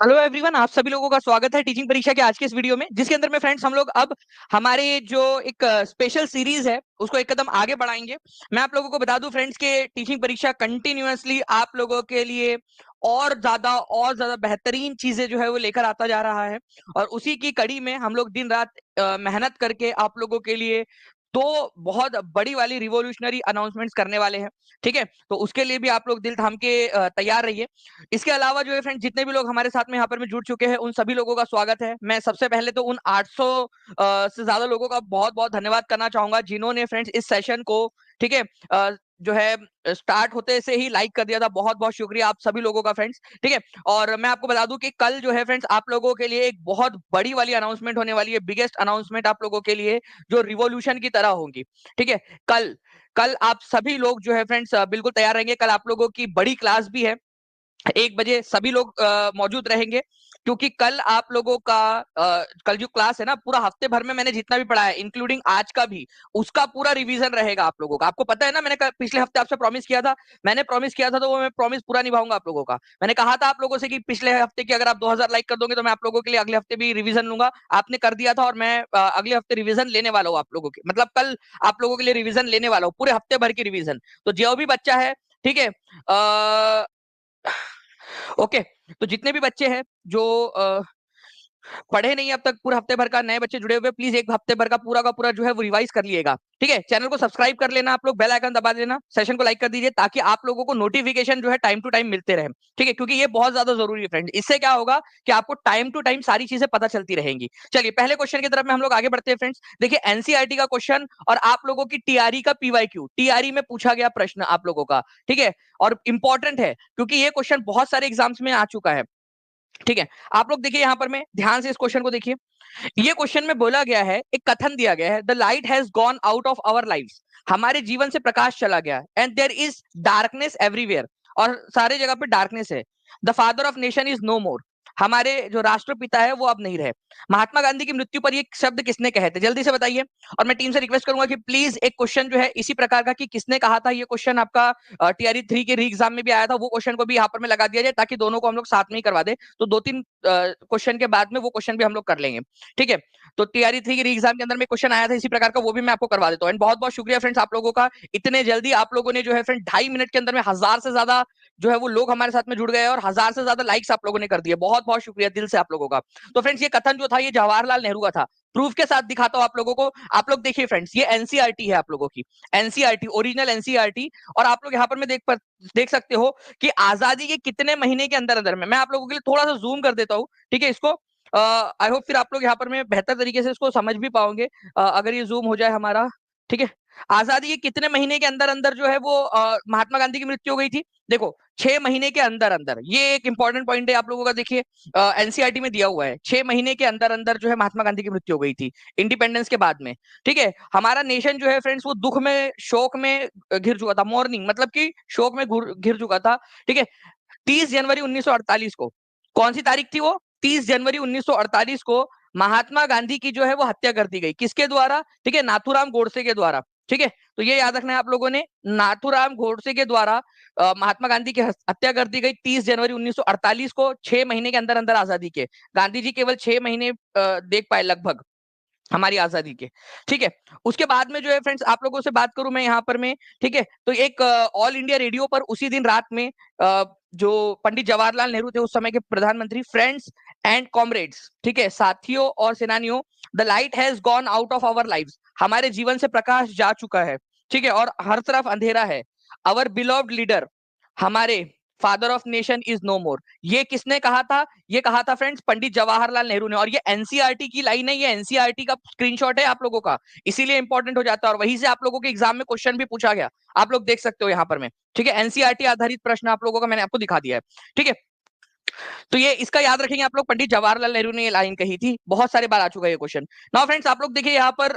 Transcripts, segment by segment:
Hello everyone, आप सभी लोगों का स्वागत है टीचिंग परीक्षा के आज के इस वीडियो में, जिसके अंदर में फ्रेंड्स हम लोग अब हमारे जो एक स्पेशल सीरीज है उसको एक कदम आगे बढ़ाएंगे। मैं आप लोगों को बता दूं फ्रेंड्स के टीचिंग परीक्षा कंटिन्यूअसली आप लोगों के लिए और ज्यादा बेहतरीन चीजें जो है वो लेकर आता जा रहा है। और उसी की कड़ी में हम लोग दिन रात मेहनत करके आप लोगों के लिए दो बहुत बड़ी वाली रिवॉल्यूशनरी अनाउंसमेंट्स करने वाले हैं। ठीक है, तो उसके लिए भी आप लोग दिल थाम के तैयार रहिए। इसके अलावा जो है फ्रेंड, जितने भी लोग हमारे साथ में यहाँ पर में जुड़ चुके हैं उन सभी लोगों का स्वागत है। मैं सबसे पहले तो उन 800 से ज्यादा लोगों का बहुत बहुत धन्यवाद करना चाहूंगा जिन्होंने फ्रेंड्स इस सेशन को, ठीक है, जो है स्टार्ट होते से ही लाइक कर दिया था। बहुत बहुत शुक्रिया आप सभी लोगों का फ्रेंड्स। ठीक है, और मैं आपको बता दूं कि कल जो है फ्रेंड्स आप लोगों के लिए एक बहुत बड़ी वाली अनाउंसमेंट होने वाली है, बिगेस्ट अनाउंसमेंट आप लोगों के लिए, जो रिवॉल्यूशन की तरह होगी। ठीक है, कल कल आप सभी लोग जो है फ्रेंड्स बिल्कुल तैयार रहेंगे। कल आप लोगों की बड़ी क्लास भी है, 1 बजे सभी लोग मौजूद रहेंगे, क्योंकि कल आप लोगों का कल जो क्लास है ना, पूरा हफ्ते भर में मैंने जितना भी पढ़ा है इंक्लूडिंग आज का भी, उसका पूरा रिवीजन रहेगा आप लोगों का। आपको पता है ना, मैंने पिछले हफ्ते आपसे प्रॉमिस किया था। मैंने प्रॉमिस किया था तो वो मैं प्रॉमिस पूरा निभाऊंगा आप लोगों का। मैंने कहा था आप लोगों से कि पिछले हफ्ते की अगर आप 2000 लाइक कर दोगे तो मैं आप लोगों के लिए अगले हफ्ते भी रिवीजन लूंगा। आपने कर दिया था और मैं अगले हफ्ते रिवीजन लेने वाला हूँ आप लोगों के, मतलब कल आप लोगों के लिए रिवीजन लेने वाला हूँ, पूरे हफ्ते भर की रिवीजन। तो जो भी बच्चा है, ठीक है, ओके, तो जितने भी बच्चे हैं जो पढ़े नहीं अब तक पूरे हफ्ते भर का, नए बच्चे जुड़े हुए, प्लीज एक हफ्ते भर का पूरा जो है वो रिवाइज कर लिएगा। ठीक है, चैनल को सब्सक्राइब कर लेना आप लोग, बेल आइकन दबा देना, सेशन को लाइक कर दीजिए ताकि आप लोगों को नोटिफिकेशन जो है टाइम टू टाइम मिलते रहे। ठीक है, क्योंकि ये बहुत ज्यादा जरूरी है फ्रेंड। इससे क्या होगा कि आपको टाइम टू टाइम सारी चीजें पता चलती रहेंगी। चलिए पहले क्वेश्चन की तरफ में हम लोग आगे बढ़ते हैं फ्रेंड्स। देखिए एनसीईआरटी का क्वेश्चन और आप लोगों की टीआरई का पीवाईक्यू, टीआरई में पूछा गया प्रश्न आप लोगों का। ठीक है, और इंपॉर्टेंट है क्योंकि ये क्वेश्चन बहुत सारे एग्जाम्स में आ चुका है। ठीक है, आप लोग देखिए यहाँ पर में ध्यान से इस क्वेश्चन को देखिए। ये क्वेश्चन में बोला गया है, एक कथन दिया गया है, the light has gone out of our lives, हमारे जीवन से प्रकाश चला गया, and there is darkness everywhere, और सारे जगह पे डार्कनेस है। The father of nation is no more, हमारे जो राष्ट्रपिता है वो अब नहीं रहे। महात्मा गांधी की मृत्यु पर ये शब्द किसने कहे थे, जल्दी से बताइए। और मैं टीम से रिक्वेस्ट करूंगा कि प्लीज एक क्वेश्चन जो है इसी प्रकार का कि किसने कहा था, ये क्वेश्चन आपका टीआरई 3 के री एग्जाम में भी आया था, वो क्वेश्चन को भी यहाँ पर में लगा दिया जाए ताकि दोनों को हम लोग साथ में ही करवा दे। तो 2-3 क्वेश्चन के बाद में वो क्वेश्चन भी हम लोग कर लेंगे। ठीक है, तो टीआरई 3 के एग्जाम के अंदर में क्वेश्चन आया था इसी प्रकार का, वो भी मैं आपको करवा देता हूँ। एंड बहुत बहुत शुक्रिया फ्रेंड्स आप लोगों का, इतने जल्दी आप लोगों ने जो है फ्रेंड 2.5 मिनट के अंदर में 1000 से ज्यादा जो है वो लोग हमारे साथ में जुड़ गए और 1000 से ज्यादा लाइक्स आप लोगों ने कर दिए। बहुत बहुत शुक्रिया दिल से आप लोगों का। तो फ्रेंड्स ये कथन जो था ये जवाहरलाल नेहरू का था। प्रूफ के साथ दिखाता हूं आप लोगों को। आप लोग देखिए फ्रेंड्स, ये एनसीईआरटी है आप लोगों की, एनसीईआरटी ओरिजिनल एनसीईआरटी। और आप लोग यहाँ पर में देख सकते हो कि आजादी के कितने महीने के अंदर अंदर में, मैं आप लोगों के लिए थोड़ा सा जूम कर देता हूँ। ठीक है, इसको आई होप फिर आप लोग यहाँ पर में बेहतर तरीके से इसको समझ भी पाओगे अगर ये जूम हो जाए हमारा। ठीक है, आजादी के कितने महीने के अंदर अंदर जो है वो महात्मा गांधी की मृत्यु हो गई थी। देखो 6 महीने के अंदर अंदर, ये एक इंपॉर्टेंट पॉइंट है आप लोगों का। देखिए एनसीईआरटी में दिया हुआ है 6 महीने के अंदर अंदर जो है महात्मा गांधी की मृत्यु हो गई थी इंडिपेंडेंस के बाद में। ठीक है, हमारा नेशन जो है फ्रेंड्स वो दुख में शोक में घिर चुका था, मॉर्निंग मतलब कि शोक में घिर चुका था। ठीक है, 30 जनवरी 1948 को, कौन सी तारीख थी वो, 30 जनवरी 1948 को महात्मा गांधी की जो है वो हत्या कर दी गई, किसके द्वारा, ठीक है, नाथूराम गोडसे के द्वारा। ठीक है, तो ये याद रखना है आप लोगों ने, नाथूराम गोडसे के द्वारा महात्मा गांधी की हत्या कर दी गई 30 जनवरी 1948 को, 6 महीने के अंदर अंदर आजादी के। गांधी जी केवल 6 महीने देख पाए लगभग हमारी आजादी के। ठीक है, उसके बाद में जो है फ्रेंड्स आप लोगों से बात करूं मैं यहाँ पर में, ठीक है, तो एक ऑल इंडिया रेडियो पर उसी दिन रात में जो पंडित जवाहरलाल नेहरू थे उस समय के प्रधानमंत्री, फ्रेंड्स एंड कॉमरेड्स, ठीक है, साथियों और सेनानियों, the light has gone out of our lives, हमारे जीवन से प्रकाश जा चुका है। ठीक है, और हर तरफ अंधेरा है। अवर बिलोव्ड लीडर, हमारे father of nation is no more, ये किसने कहा था, ये कहा था फ्रेंड्स पंडित जवाहरलाल नेहरू ने। और ये एनसीईआरटी की लाइन है, ये एनसीईआरटी का स्क्रीनशॉट है आप लोगों का, इसीलिए इंपॉर्टेंट हो जाता है। और वहीं से आप लोगों के एग्जाम में क्वेश्चन भी पूछा गया, आप लोग देख सकते हो यहाँ पर में। ठीक है, एनसीईआरटी आधारित प्रश्न आप लोगों का मैंने आपको दिखा दिया है। ठीक है, तो ये इसका याद रखेंगे आप लोग, पंडित जवाहरलाल नेहरू ने ये लाइन कही थी, बहुत सारे बार आ चुका है ये क्वेश्चन। नाउ फ्रेंड्स आप लोग देखिए यहाँ पर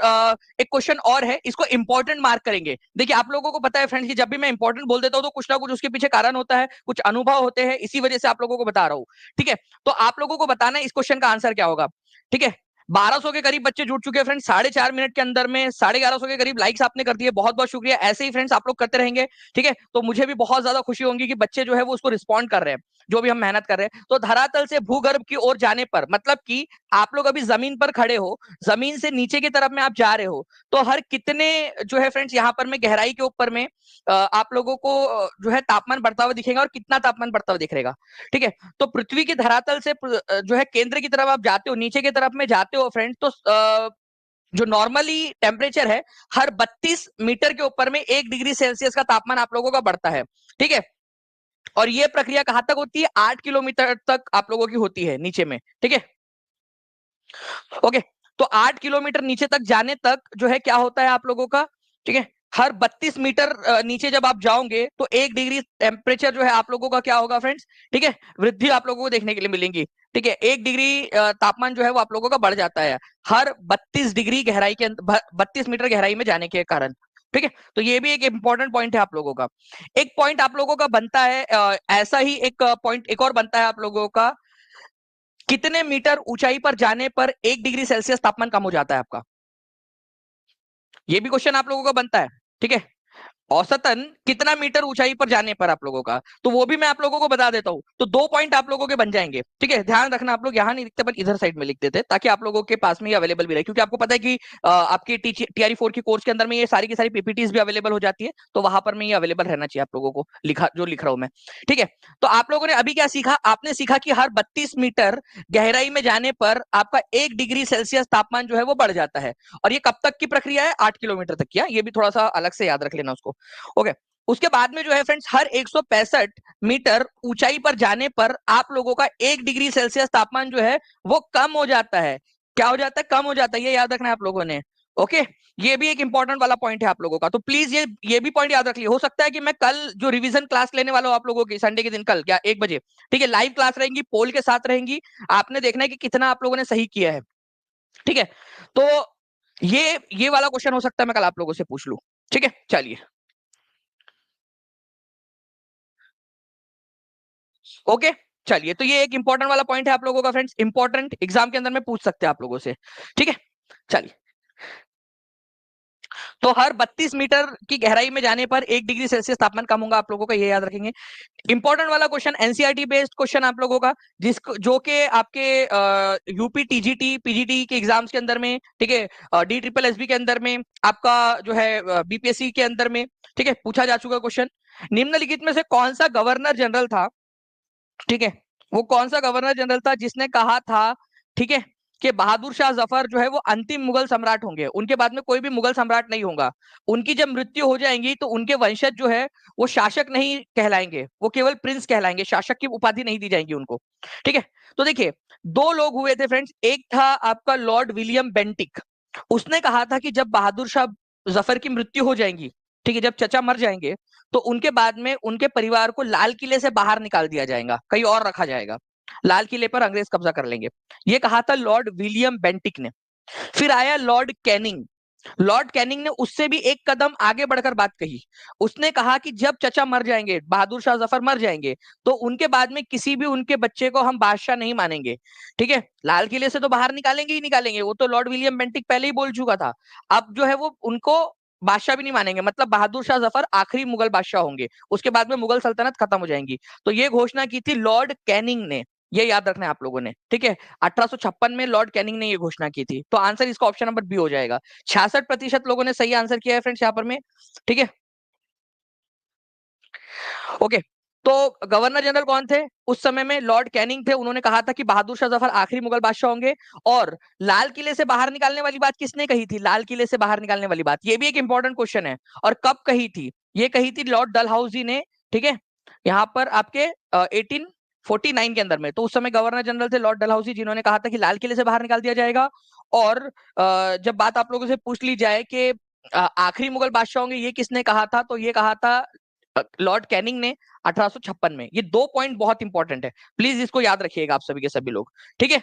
एक क्वेश्चन और है, इसको इंपॉर्टेंट मार्क करेंगे। देखिए आप लोगों को पता है फ्रेंड्स कि जब भी मैं इंपॉर्टेंट बोल देता हूँ तो कुछ ना कुछ उसके पीछे कारण होता है, कुछ अनुभव होते हैं, इसी वजह से आप लोगों को बता रहा हूँ। ठीक है, तो आप लोगों को बताना है इस क्वेश्चन का आंसर क्या होगा। ठीक है, 1200 के करीब बच्चे जुड़ चुके हैं फ्रेंड्स, 4.5 मिनट के अंदर में 1150 के करीब लाइक्स आपने कर दिए, बहुत बहुत शुक्रिया। ऐसे ही फ्रेंड्स आप लोग करते रहेंगे, ठीक है, तो मुझे भी बहुत ज्यादा खुशी होगी कि बच्चे जो है वो उसको रिस्पॉन्ड कर रहे हैं, जो भी हम मेहनत कर रहे हैं। तो धरातल से भूगर्भ की ओर जाने पर, मतलब कि आप लोग अभी जमीन पर खड़े हो, जमीन से नीचे की तरफ में आप जा रहे हो, तो हर कितने जो है फ्रेंड्स यहाँ पर में गहराई के ऊपर में आप लोगों को जो है तापमान बढ़ता हुआ दिखेगा, और कितना तापमान बढ़ता हुआ दिखेगा, ठीक है। तो पृथ्वी की धरातल से जो है केंद्र की तरफ आप जाते हो, नीचे की तरफ में जाते हो फ्रेंड्स, तो जो नॉर्मली टेम्परेचर है, हर 32 मीटर के ऊपर में 1 डिग्री सेल्सियस का तापमान आप लोगों का बढ़ता है, ठीक है। और ये प्रक्रिया कहां तक होती है? 8 किलोमीटर तक आप लोगों की होती है नीचे में, ठीक है। ओके, तो 8 किलोमीटर नीचे तक जाने तक जो है क्या होता है आप लोगों का, ठीक है, हर 32 मीटर नीचे जब आप जाओगे तो 1 डिग्री टेम्परेचर जो है आप लोगों का क्या होगा फ्रेंड्स, ठीक है, वृद्धि आप लोगों को देखने के लिए मिलेंगी, ठीक है। 1 डिग्री तापमान जो है वो आप लोगों का बढ़ जाता है हर 32 डिग्री गहराई के 32 मीटर गहराई में जाने के कारण, ठीक है। तो ये भी एक इंपॉर्टेंट पॉइंट है आप लोगों का। एक पॉइंट आप लोगों का बनता है, ऐसा ही एक पॉइंट एक और बनता है आप लोगों का, कितने मीटर ऊंचाई पर जाने पर 1 डिग्री सेल्सियस तापमान कम हो जाता है आपका? ये भी क्वेश्चन आप लोगों का बनता है, ठीक है। औसतन कितना मीटर ऊंचाई पर जाने पर आप लोगों का, तो वो भी मैं आप लोगों को बता देता हूं। तो 2 पॉइंट आप लोगों के बन जाएंगे, ठीक है। ध्यान रखना, आप लोग यहां नहीं लिखते, बट इधर साइड में लिख देते, ताकि आप लोगों के पास में ये अवेलेबल भी रहे, क्योंकि आपको पता है कि आपकी TRE 4 की कोर्स के अंदर में ये सारी की सारी PPTs भी अवेलेबल हो जाती है, तो वहां पर में ये अवेलेबल रहना चाहिए आप लोगों को, लिखा जो लिख रहा हूं मैं, ठीक है। तो आप लोगों ने अभी क्या सीखा? आपने सीखा कि हर 32 मीटर गहराई में जाने पर आपका 1 डिग्री सेल्सियस तापमान जो है वो बढ़ जाता है। और ये कब तक की प्रक्रिया है? 8 किलोमीटर तक की। ये भी थोड़ा सा अलग से याद रख लेना उसको, ओके। उसके बाद में जो है फ्रेंड्स, हर 165 मीटर ऊंचाई पर जाने पर आप लोगों का 1 डिग्री सेल्सियस तापमान जो है वो कम हो जाता है। क्या हो जाता है? कम हो जाता है। ये याद रखना है आप लोगों ने, ओके। ये भी एक इंपॉर्टेंट वाला पॉइंट है आप लोगों का, तो प्लीज ये भी पॉइंट याद रख लिया। हो सकता है कि मैं कल जो रिवीजन क्लास लेने वाला हूं आप लोगों की, संडे के दिन कल क्या 1 बजे, ठीक है, लाइव क्लास रहेंगी, पोल के साथ रहेंगी। आपने देखना है कि कितना आप लोगों ने सही किया है, ठीक है। तो ये वाला क्वेश्चन हो सकता है मैं कल आप लोगों से पूछ लूं, ठीक है। चलिए, ओके। चलिए, तो ये एक इंपॉर्टेंट वाला पॉइंट है आप लोगों का फ्रेंड्स, इंपॉर्टेंट, एग्जाम के अंदर में पूछ सकते हैं आप लोगों से, ठीक है। चलिए, तो हर 32 मीटर की गहराई में जाने पर 1 डिग्री सेल्सियस तापमान कम होगा, आप लोगों का ये याद रखेंगे। इंपॉर्टेंट वाला क्वेश्चन, एनसीईआरटी बेस्ड क्वेश्चन आप लोगों का, जिसको जो कि आपके यूपी टीजीटी पीजीटी के एग्जाम्स के अंदर में, ठीक है, DSSB के अंदर में, आपका जो है बीपीएससी के अंदर में, ठीक है, पूछा जा चुका क्वेश्चन। निम्नलिखित में से कौन सा गवर्नर जनरल था, ठीक है, वो कौन सा गवर्नर जनरल था जिसने कहा था, ठीक है, कि बहादुर शाह जफर जो है वो अंतिम मुगल सम्राट होंगे, उनके बाद में कोई भी मुगल सम्राट नहीं होगा, उनकी जब मृत्यु हो जाएंगी तो उनके वंशज जो है वो शासक नहीं कहलाएंगे, वो केवल प्रिंस कहलाएंगे, शासक की उपाधि नहीं दी जाएगी उनको, ठीक है। तो देखिए, दो लोग हुए थे फ्रेंड्स, एक था आपका लॉर्ड विलियम बेंटिक, उसने कहा था कि जब बहादुर शाह जफर की मृत्यु हो जाएगी, ठीक है, जब चचा मर जाएंगे, तो उनके बाद में उनके परिवार को लाल किले से बाहर निकाल दिया जाएगा, कहीं और रखा जाएगा, लाल किले पर अंग्रेज कब्जा कर लेंगे। ये कहा था लॉर्ड विलियम बेंटिक ने। फिर आया लॉर्ड कैनिंग, लॉर्ड कैनिंग ने उससे भी एक कदम आगे बढ़कर बात कही। उसने कहा कि जब चचा मर जाएंगे, बहादुर शाह जफर मर जाएंगे, तो उनके बाद में किसी भी उनके बच्चे को हम बादशाह नहीं मानेंगे, ठीक है, लाल किले से तो बाहर निकालेंगे ही निकालेंगे, वो तो लॉर्ड विलियम बेंटिक पहले ही बोल चुका था। अब जो है वो उनको बादशाह भी नहीं मानेंगे, मतलब बहादुर शाह जफर आखिरी मुगल बादशाह होंगे, उसके बाद में मुगल सल्तनत खत्म हो जाएंगी। तो ये घोषणा की थी लॉर्ड कैनिंग ने, ये याद रखना है आप लोगों ने, ठीक है। 1856 में लॉर्ड कैनिंग ने ये घोषणा की थी। तो आंसर इसका ऑप्शन नंबर बी हो जाएगा। 66% लोगों ने सही आंसर किया है फ्रेंड्स यहाँ पर में, ठीक है, ओके। तो गवर्नर जनरल कौन थे उस समय में? लॉर्ड कैनिंग थे। उन्होंने कहा था कि बहादुर शाह जफर आखिरी मुगल बादशाह होंगे। और लाल किले से बाहर निकालने वाली बात किसने कही थी? लाल किले से बाहर निकालने वाली बात, ये भी एक इंपॉर्टेंट क्वेश्चन है। और कब कही थी? ये कही थी लॉर्ड डलहाउसी ने, ठीक है, यहाँ पर आपके 1849 के अंदर में। तो उस समय गवर्नर जनरल थे लॉर्ड डलहाउसी, जिन्होंने कहा था कि लाल किले से बाहर निकाल दिया जाएगा। और जब बात आप लोगों से पूछ ली जाए कि आखिरी मुगल बादशाह होंगे, ये किसने कहा था, तो ये कहा था लॉर्ड कैनिंग ने 1856 में। ये 2 पॉइंट बहुत इंपॉर्टेंट है, प्लीज इसको याद रखिएगा आप सभी के सभी लोग, ठीक है,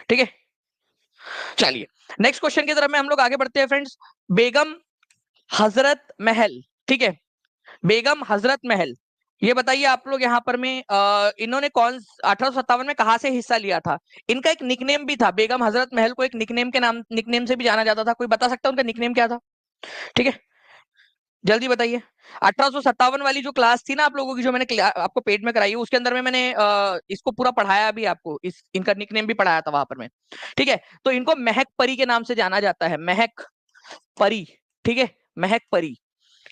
ठीक है। चलिए, नेक्स्ट क्वेश्चन की तरफ में हम लोग आगे बढ़ते हैं फ्रेंड्स। बेगम हजरत महल, ठीक है, बेगम हजरत महल ये बताइए आप लोग यहाँ पर में इन्होंने कौन 1857 में कहाँ से हिस्सा लिया था? इनका एक निकनेम भी था, बेगम हजरत महल को एक निकनेम के नाम, निकनेम से भी जाना जाता था। कोई बता सकता है उनका निकनेम क्या था? ठीक है, जल्दी बताइए। 1857 वाली जो क्लास थी ना आप लोगों की, जो मैंने आपको पेड में कराई है, उसके अंदर में मैंने इसको पूरा पढ़ाया भी आपको, इस इनका निकनेम भी पढ़ाया था वहां पर में। ठीक है, तो इनको महक परी के नाम से जाना जाता है, महक परी। ठीक है, महक परी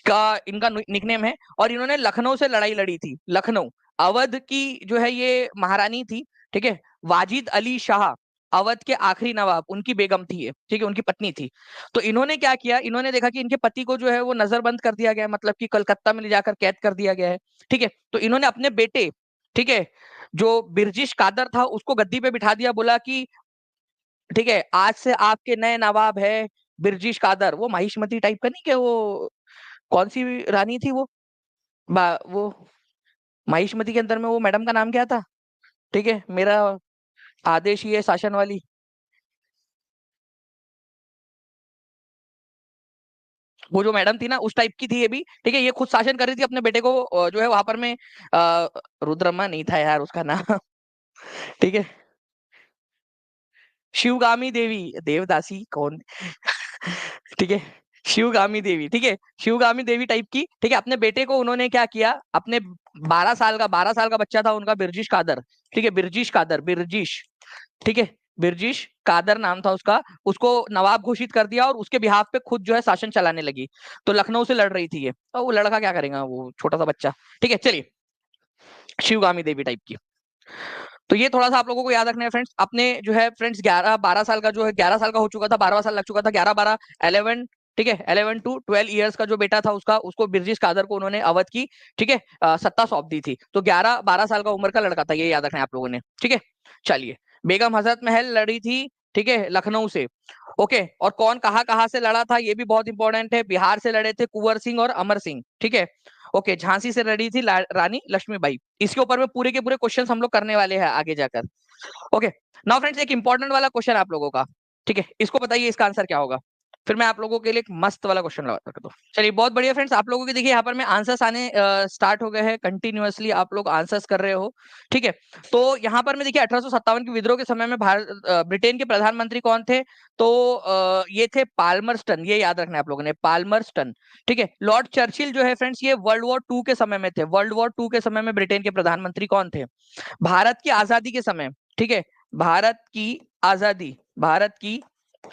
का इनका निकनेम है। और इन्होंने लखनऊ से लड़ाई लड़ी थी, लखनऊ। अवध की जो है ये महारानी थी, ठीक है, वाजिद अली शाह, अवध के आखिरी नवाब, उनकी बेगम थी ये, ठीक है, उनकी पत्नी थी। तो इन्होंने क्या किया, इन्होंने देखा कि इनके पति को जो है वो नजरबंद कर दिया गया है, मतलब कि कलकत्ता में ले जाकर कैद कर दिया गया है। ठीक है, तो इन्होंने अपने बेटे, ठीक है, जो बिरजिश कादर था, उसको गद्दी पे बिठा दिया, बोला कि ठीक है, आज से आपके नए नवाब है बिरजिश कादर। वो महिष्मती टाइप का नहीं, क्या वो कौन सी रानी थी वो, वो महिष्मती के अंदर में वो मैडम का नाम क्या था? ठीक है, मेरा आदेश ही है शासन वाली, वो जो मैडम थी ना, उस टाइप की थी ये भी। ठीक है, ये खुद शासन कर रही थी अपने बेटे को, जो है वहां पर में रुद्रमा नहीं था यार उसका नाम। ठीक है, शिवगामी देवी, देवदासी कौन? ठीक है, शिवगामी देवी, ठीक है, शिवगामी देवी टाइप की। ठीक है, अपने बेटे को उन्होंने क्या किया, अपने 12 साल का बच्चा था उनका, बिरजिश कादर। ठीक है, बिरजिश कादर, बिरजिश, ठीक है, बिरजिश कादर नाम था उसका, उसको नवाब घोषित कर दिया और उसके बिहाफ पे खुद जो है शासन चलाने लगी। तो लखनऊ से लड़ रही थी ये, और वो लड़का क्या करेगा, वो छोटा सा बच्चा। ठीक है, चलिए, शिवगामी देवी टाइप की। तो ये थोड़ा सा आप लोगों को याद रखना है फ्रेंड्स। अपने जो है फ्रेंड्स 11-12 साल का, जो है 11 साल का हो चुका था, 12वां साल लग चुका था, 11-12-11, ठीक है, 11 to 12 ईयर्स का जो बेटा था उसका, उसको बिरजिश कादर को उन्होंने अवध की, ठीक है, सत्ता सौंप दी थी। तो 11-12 साल का उम्र का लड़का था ये, याद रखना है आप लोगों ने। ठीक है, चलिए, बेगम हजरत महल लड़ी थी, ठीक है, लखनऊ से। ओके, और कौन कहाँ से लड़ा था ये भी बहुत इंपॉर्टेंट है। बिहार से लड़े थे कुंवर सिंह और अमर सिंह, ठीक है। ओके, झांसी से लड़ी थी रानी लक्ष्मीबाई। इसके ऊपर में पूरे के पूरे क्वेश्चन हम लोग करने वाले हैं आगे जाकर। ओके, नाउ फ्रेंड्स, एक इंपॉर्टेंट वाला क्वेश्चन आप लोगों का, ठीक है, इसको बताइए इसका आंसर क्या होगा। फिर मैं आप लोगों के लिए एक मस्त वाला क्वेश्चन लगा दूं। चलिए, बहुत बढ़िया फ्रेंड्स, आप लोगों के देखिए यहाँ पर में आंसर्स आने स्टार्ट हो गए हैं, कंटिन्यूअसली आप लोग आंसर्स कर रहे हो। ठीक है, तो यहाँ पर में देखिए 1857 के विद्रोह के समय में ब्रिटेन के प्रधानमंत्री कौन थे? तो ये थे पाल्मरस्टन, ये याद रखना है आप लोगों ने, पाल्मरस्टन। ठीक है, लॉर्ड चर्चिल जो है फ्रेंड्स, ये वर्ल्ड वॉर 2 के समय में थे। वर्ल्ड वॉर 2 के समय में ब्रिटेन के प्रधानमंत्री कौन थे? भारत की आजादी के समय, ठीक है, भारत की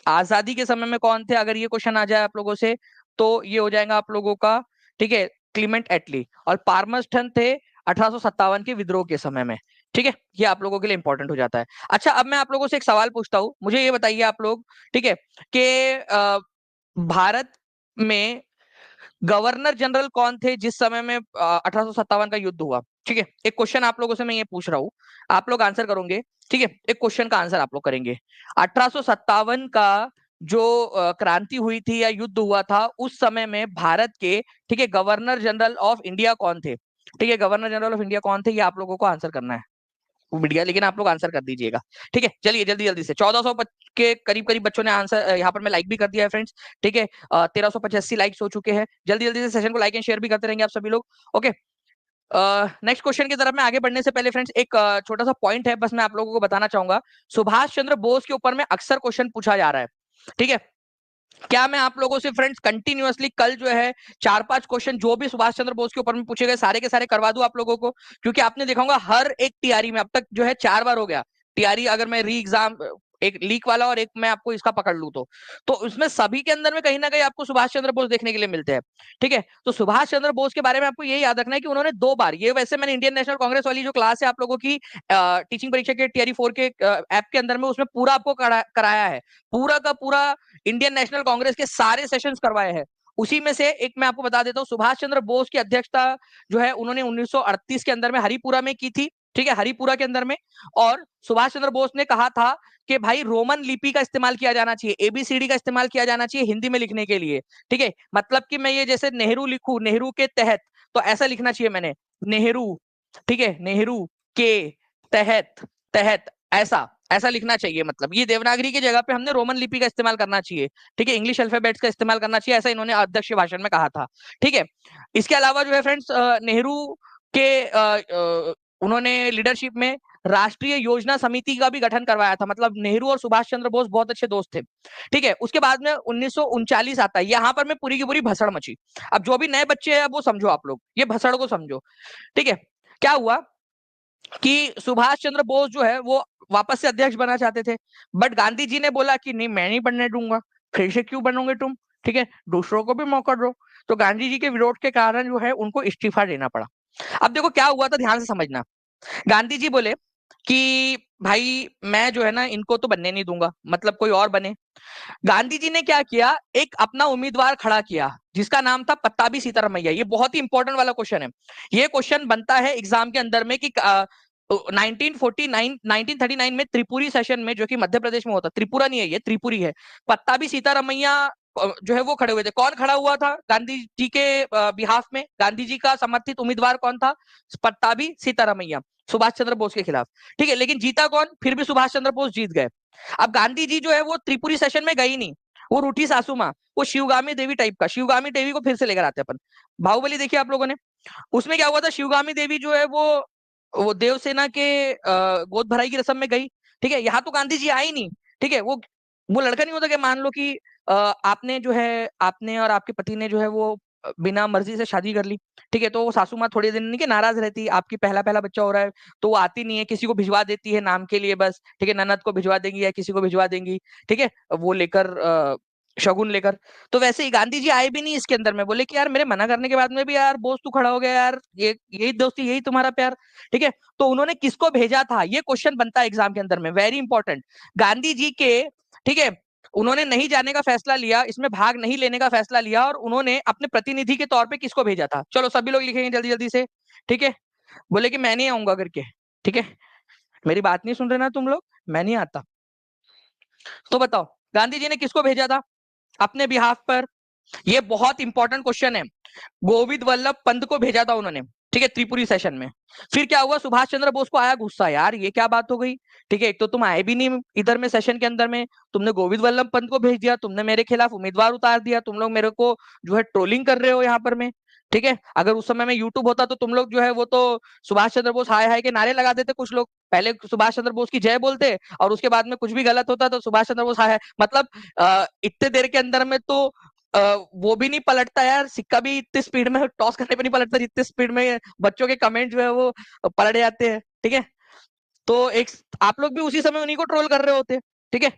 आजादी के समय में कौन थे? अगर ये क्वेश्चन आ जाए आप लोगों से, तो ये हो जाएगा आप लोगों का, ठीक है, क्लीमेंट एटली। और पाल्मरस्टन थे 1857 के विद्रोह के समय में। ठीक है, ये आप लोगों के लिए इंपॉर्टेंट हो जाता है। अच्छा, अब मैं आप लोगों से एक सवाल पूछता हूँ, मुझे ये बताइए आप लोग, ठीक है, कि भारत में गवर्नर जनरल कौन थे जिस समय में 1857 का युद्ध हुआ? ठीक है, एक क्वेश्चन आप लोगों से मैं ये पूछ रहा हूँ, आप लोग आंसर करोगे। ठीक है, एक क्वेश्चन का आंसर आप लोग करेंगे। 1857 का जो क्रांति हुई थी या युद्ध हुआ था, उस समय में भारत के, ठीक है, गवर्नर जनरल ऑफ इंडिया कौन थे? ठीक है, गवर्नर जनरल ऑफ इंडिया कौन थे, ये आप लोगों को आंसर करना है। बढ़िया, लेकिन आप लोग आंसर कर दीजिएगा। ठीक है, चलिए जल्दी जल्दी से, 1400 के करीब करीब बच्चों ने आंसर यहाँ पर मैं लाइक भी कर दिया है फ्रेंड्स। ठीक है, 1385 लाइक्स हो चुके हैं। जल्दी जल्दी से सेशन को लाइक एंड शेयर भी करते रहेंगे आप सभी लोग। ओके, नेक्स्ट क्वेश्चन की तरफ मैं आगे बढ़ने से पहले फ्रेंड्स, एक छोटा सा पॉइंट है बस मैं आप लोगों को बताना चाहूंगा। सुभाष चंद्र बोस के ऊपर में अक्सर क्वेश्चन पूछा जा रहा है। ठीक है, क्या मैं आप लोगों से फ्रेंड्स कंटिन्यूअसली कल जो है 4-5 क्वेश्चन जो भी सुभाष चंद्र बोस के ऊपर में पूछे गए सारे के सारे करवा दूं आप लोगों को? क्योंकि आपने देखा होगा हर एक टीआरई में अब तक जो है 4 बार हो गया टीआरई, अगर मैं री एग्जाम, एक लीक वाला और एक मैं आपको इसका पकड़ लूं, तो उसमें सभी के अंदर में कहीं ना कहीं आपको सुभाष चंद्र बोस देखने के लिए मिलते हैं। ठीक है, तो सुभाष चंद्र बोस के बारे में आपको ये याद रखना है कि उन्होंने 2 बार, ये वैसे मैंने इंडियन नेशनल कांग्रेस वाली जो क्लास है आप लोगों की टीचिंग परीक्षा के टीआरई 4 के ऐप के अंदर में, उसमें पूरा आपको कराया है, पूरा का पूरा इंडियन नेशनल कांग्रेस के सारे सेशंस करवाए हैं। उसी में से एक मैं आपको बता देता हूँ, सुभाष चंद्र बोस की अध्यक्षता जो है उन्होंने 1938 के अंदर में हरिपुरा में की थी। ठीक है, हरिपुरा के अंदर में। और सुभाष चंद्र बोस ने कहा था कि भाई रोमन लिपि का इस्तेमाल किया जाना चाहिए, एबीसीडी का इस्तेमाल किया जाना चाहिए हिंदी में लिखने के लिए। ठीक है, मतलब कि मैं ये जैसे नेहरू लिखूं, नेहरू के तहत, तो ऐसा लिखना चाहिए मैंने, नेहरू, ठीक है, नेहरू के तहत, तहत, ऐसा ऐसा लिखना चाहिए। मतलब ये देवनागरी की जगह पे हमने रोमन लिपि का इस्तेमाल करना चाहिए। ठीक है, इंग्लिश अल्फाबेट्स का इस्तेमाल करना चाहिए, ऐसा इन्होंने अध्यक्ष भाषण में कहा था। ठीक है, इसके अलावा जो है फ्रेंड्स, नेहरू उन्होंने लीडरशिप में राष्ट्रीय योजना समिति का भी गठन करवाया था। मतलब नेहरू और सुभाष चंद्र बोस बहुत अच्छे दोस्त थे, ठीक है। उसके बाद में 1939 आता है, यहाँ पर में पूरी की पूरी भसड़ मची। अब जो भी नए बच्चे हैं वो समझो, आप लोग ये भसड़ को समझो, ठीक है। क्या हुआ कि सुभाष चंद्र बोस जो है वो वापस से अध्यक्ष बनना चाहते थे, बट गांधी जी ने बोला कि नहीं, मैं नहीं बनने दूंगा, फिर से क्यों बनोगे तुम, ठीक है, दूसरों को भी मौका दो। तो गांधी जी के विरोध के कारण जो है उनको इस्तीफा देना पड़ा। अब देखो क्या हुआ था, ध्यान से समझना। गांधी जी बोले कि भाई मैं जो है ना इनको तो बनने नहीं दूंगा, मतलब कोई और बने। गांधी जी ने क्या किया, एक अपना उम्मीदवार खड़ा किया जिसका नाम था पट्टाभी सीतारामैया। ये बहुत ही इंपॉर्टेंट वाला क्वेश्चन है। ये क्वेश्चन बनता है एग्जाम के अंदर में कि 1939 में त्रिपुरी सेशन में, जो कि मध्य प्रदेश में होता, त्रिपुरा नहीं है ये, त्रिपुरी है। पट्टाभी सीतारामैया जो है वो खड़े हुए थे। कौन खड़ा हुआ था गांधी जी के बिहाफ में? गांधी जी का समर्थित उम्मीदवार कौन था? पट्टाभी सीतारामैया, सुभाष चंद्र बोस के खिलाफ, ठीक है। लेकिन जीता कौन? फिर भी सुभाष चंद्र बोस जीत गए। अब गांधी जी जो है वो त्रिपुरी सेशन में गई नहीं, वो रूठी सासू माँ, वो शिवगामी देवी टाइप का। शिवगामी देवी को फिर से लेकर आते हैं अपन। बाहुबली देखिए आप लोगों ने, उसमें क्या हुआ था, शिवगामी देवी जो है वो देवसेना के गोद भराई की रस्म में गई, ठीक है। यहाँ तो गांधी जी आई नहीं, ठीक है। वो लड़का नहीं होता कि मान लो कि आपने जो है, आपने और आपके पति ने जो है वो बिना मर्जी से शादी कर ली, ठीक है। तो वो सासू माँ थोड़े दिन नहीं के नाराज रहती, आपकी पहला पहला बच्चा हो रहा है, तो वो आती नहीं है, किसी को भिजवा देती है नाम के लिए बस, ठीक है। ननद को भिजवा देंगी या किसी को भिजवा देंगी, ठीक है, वो लेकर शगुन लेकर। तो वैसे ही गांधी जी आए भी नहीं इसके अंदर में, बोले कि यार मेरे मना करने के बाद में भी यार बोस तू खड़ा हो गया यार, ये यही दोस्ती, यही तुम्हारा प्यार, ठीक है। तो उन्होंने किसको भेजा था, ये क्वेश्चन बनता है एग्जाम के अंदर में, वेरी इंपॉर्टेंट। गांधी जी के, ठीक है, उन्होंने नहीं जाने का फैसला लिया, इसमें भाग नहीं लेने का फैसला लिया, और उन्होंने अपने प्रतिनिधि के तौर पे किसको भेजा था? चलो सभी लोग लिखेंगे जल्दी जल्दी से, ठीक है। बोले कि मैं नहीं आऊंगा करके, ठीक है। मेरी बात नहीं सुन रहे ना तुम लोग, मैं नहीं आता। तो बताओ गांधी जी ने किसको भेजा था अपने बिहाफ पर? ये बहुत इंपॉर्टेंट क्वेश्चन है। गोविंद वल्लभ पंत को भेजा था उन्होंने, ठीक है, त्रिपुरी सेशन में। फिर क्या हुआ, सुभाष चंद्र बोस को आया गुस्सा, यार ये क्या बात हो गई, ठीक है। एक तो तुम आए भी नहीं इधर में सेशन के अंदर में, तुमने गोविंद वल्लभ पंत को भेज दिया, तुमने मेरे खिलाफ उम्मीदवार उतार दिया, तुम लोग मेरे को जो है ट्रोलिंग कर रहे हो यहाँ पर में, ठीक है। अगर उस समय में यूट्यूब होता तो तुम लोग जो है वो तो सुभाष चंद्र बोस हाय हाय के नारे लगा देते। कुछ लोग पहले सुभाष चंद्र बोस की जय बोलते, और उसके बाद में कुछ भी गलत होता तो सुभाष चंद्र बोस हाय हाय, मतलब इतने देर के अंदर में तो वो भी नहीं पलटता यार, सिक्का भी इतनी स्पीड में टॉस करने पे नहीं पलटता जितनी स्पीड में बच्चों के कमेंट जो है वो पलट जाते हैं, ठीक है। तो एक आप लोग भी उसी समय उन्हीं को ट्रोल कर रहे होते, ठीक है,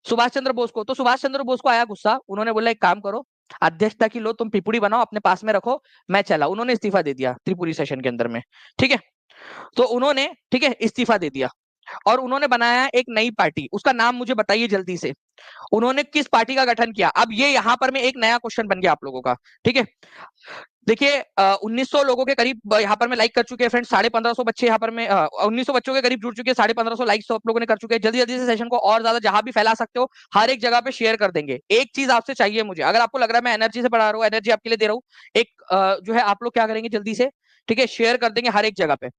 सुभाष चंद्र बोस को। तो सुभाष चंद्र बोस को आया गुस्सा, उन्होंने बोला एक काम करो, अध्यक्षता की लो तुम पिपुड़ी बनाओ अपने पास में रखो, मैं चला। उन्होंने इस्तीफा दे दिया त्रिपुरी सेशन के अंदर में, ठीक है। तो उन्होंने, ठीक है, इस्तीफा दे दिया, और उन्होंने बनाया एक नई पार्टी। उसका नाम मुझे बताइए जल्दी से, उन्होंने किस पार्टी का गठन किया? अब ये यहाँ पर में एक नया क्वेश्चन बन गया आप लोगों का, ठीक है। देखिए 1900 लोगों के करीब यहाँ पर में लाइक कर चुके हैं फ्रेंड्स, 1550 बच्चे यहाँ पर में 1900 बच्चों के करीब जुड़ चुके हैं, 1550 लाइक्स तो आप लोगों ने कर चुके हैं। जल्दी जल्दी से सेशन को और ज्यादा जहां भी फैला सकते हो, हर एक जगह पे शेयर कर देंगे। एक चीज आपसे चाहिए मुझे, अगर आपको लग रहा है मैं एनर्जी से पढ़ा रहा हूँ, एनर्जी आपके लिए दे रहा हूँ, एक जो है आप लोग क्या करेंगे जल्दी से, ठीक है, शेयर कर देंगे हर एक जगह पे,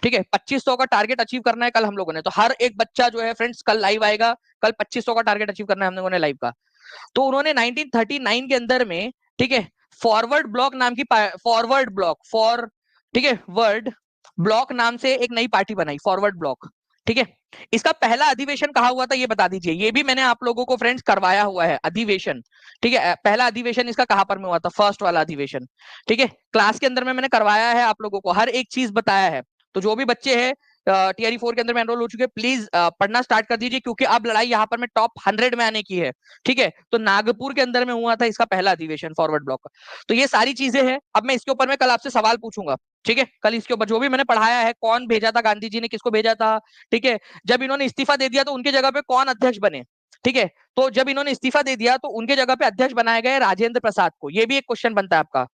ठीक है। 2500 का टारगेट अचीव करना है कल हम लोगों ने, तो हर एक बच्चा जो है फ्रेंड्स कल लाइव आएगा, कल 2500 का टारगेट अचीव करना है हम लोगों ने लाइव का। तो उन्होंने 1939 के अंदर में, ठीक है, फॉरवर्ड ब्लॉक नाम की, फॉरवर्ड ब्लॉक, ठीक है, वर्ड ब्लॉक नाम से एक नई पार्टी बनाई, फॉरवर्ड ब्लॉक, ठीक है। इसका पहला अधिवेशन कहा हुआ था ये बता दीजिए, ये भी मैंने आप लोगों को फ्रेंड्स करवाया हुआ है अधिवेशन, ठीक है। पहला अधिवेशन इसका कहां पर में हुआ था? फर्स्ट वाला अधिवेशन, ठीक है, क्लास के अंदर में मैंने करवाया है, आप लोगों को हर एक चीज बताया है। तो जो भी बच्चे हैं टीआरई 4 के अंदर में एनरोल हो चुके हैं, प्लीज पढ़ना स्टार्ट कर दीजिए, क्योंकि अब लड़ाई यहाँ पर में टॉप 100 में आने की है, ठीक है। तो नागपुर के अंदर में हुआ था इसका पहला अधिवेशन फॉरवर्ड ब्लॉक का। तो ये सारी चीजें हैं। अब मैं इसके ऊपर में कल आपसे सवाल पूछूंगा, ठीक है। कल इसके ऊपर जो भी मैंने पढ़ाया है, कौन भेजा था गांधी जी ने, किसको भेजा था, ठीक है। जब इन्होंने इस्तीफा दे दिया तो उनके जगह पे कौन अध्यक्ष बने, ठीक है। तो जब इन्होंने इस्तीफा दे दिया तो उनके जगह पे अध्यक्ष बनाए गए राजेंद्र प्रसाद को। ये भी एक क्वेश्चन बनता है आपका।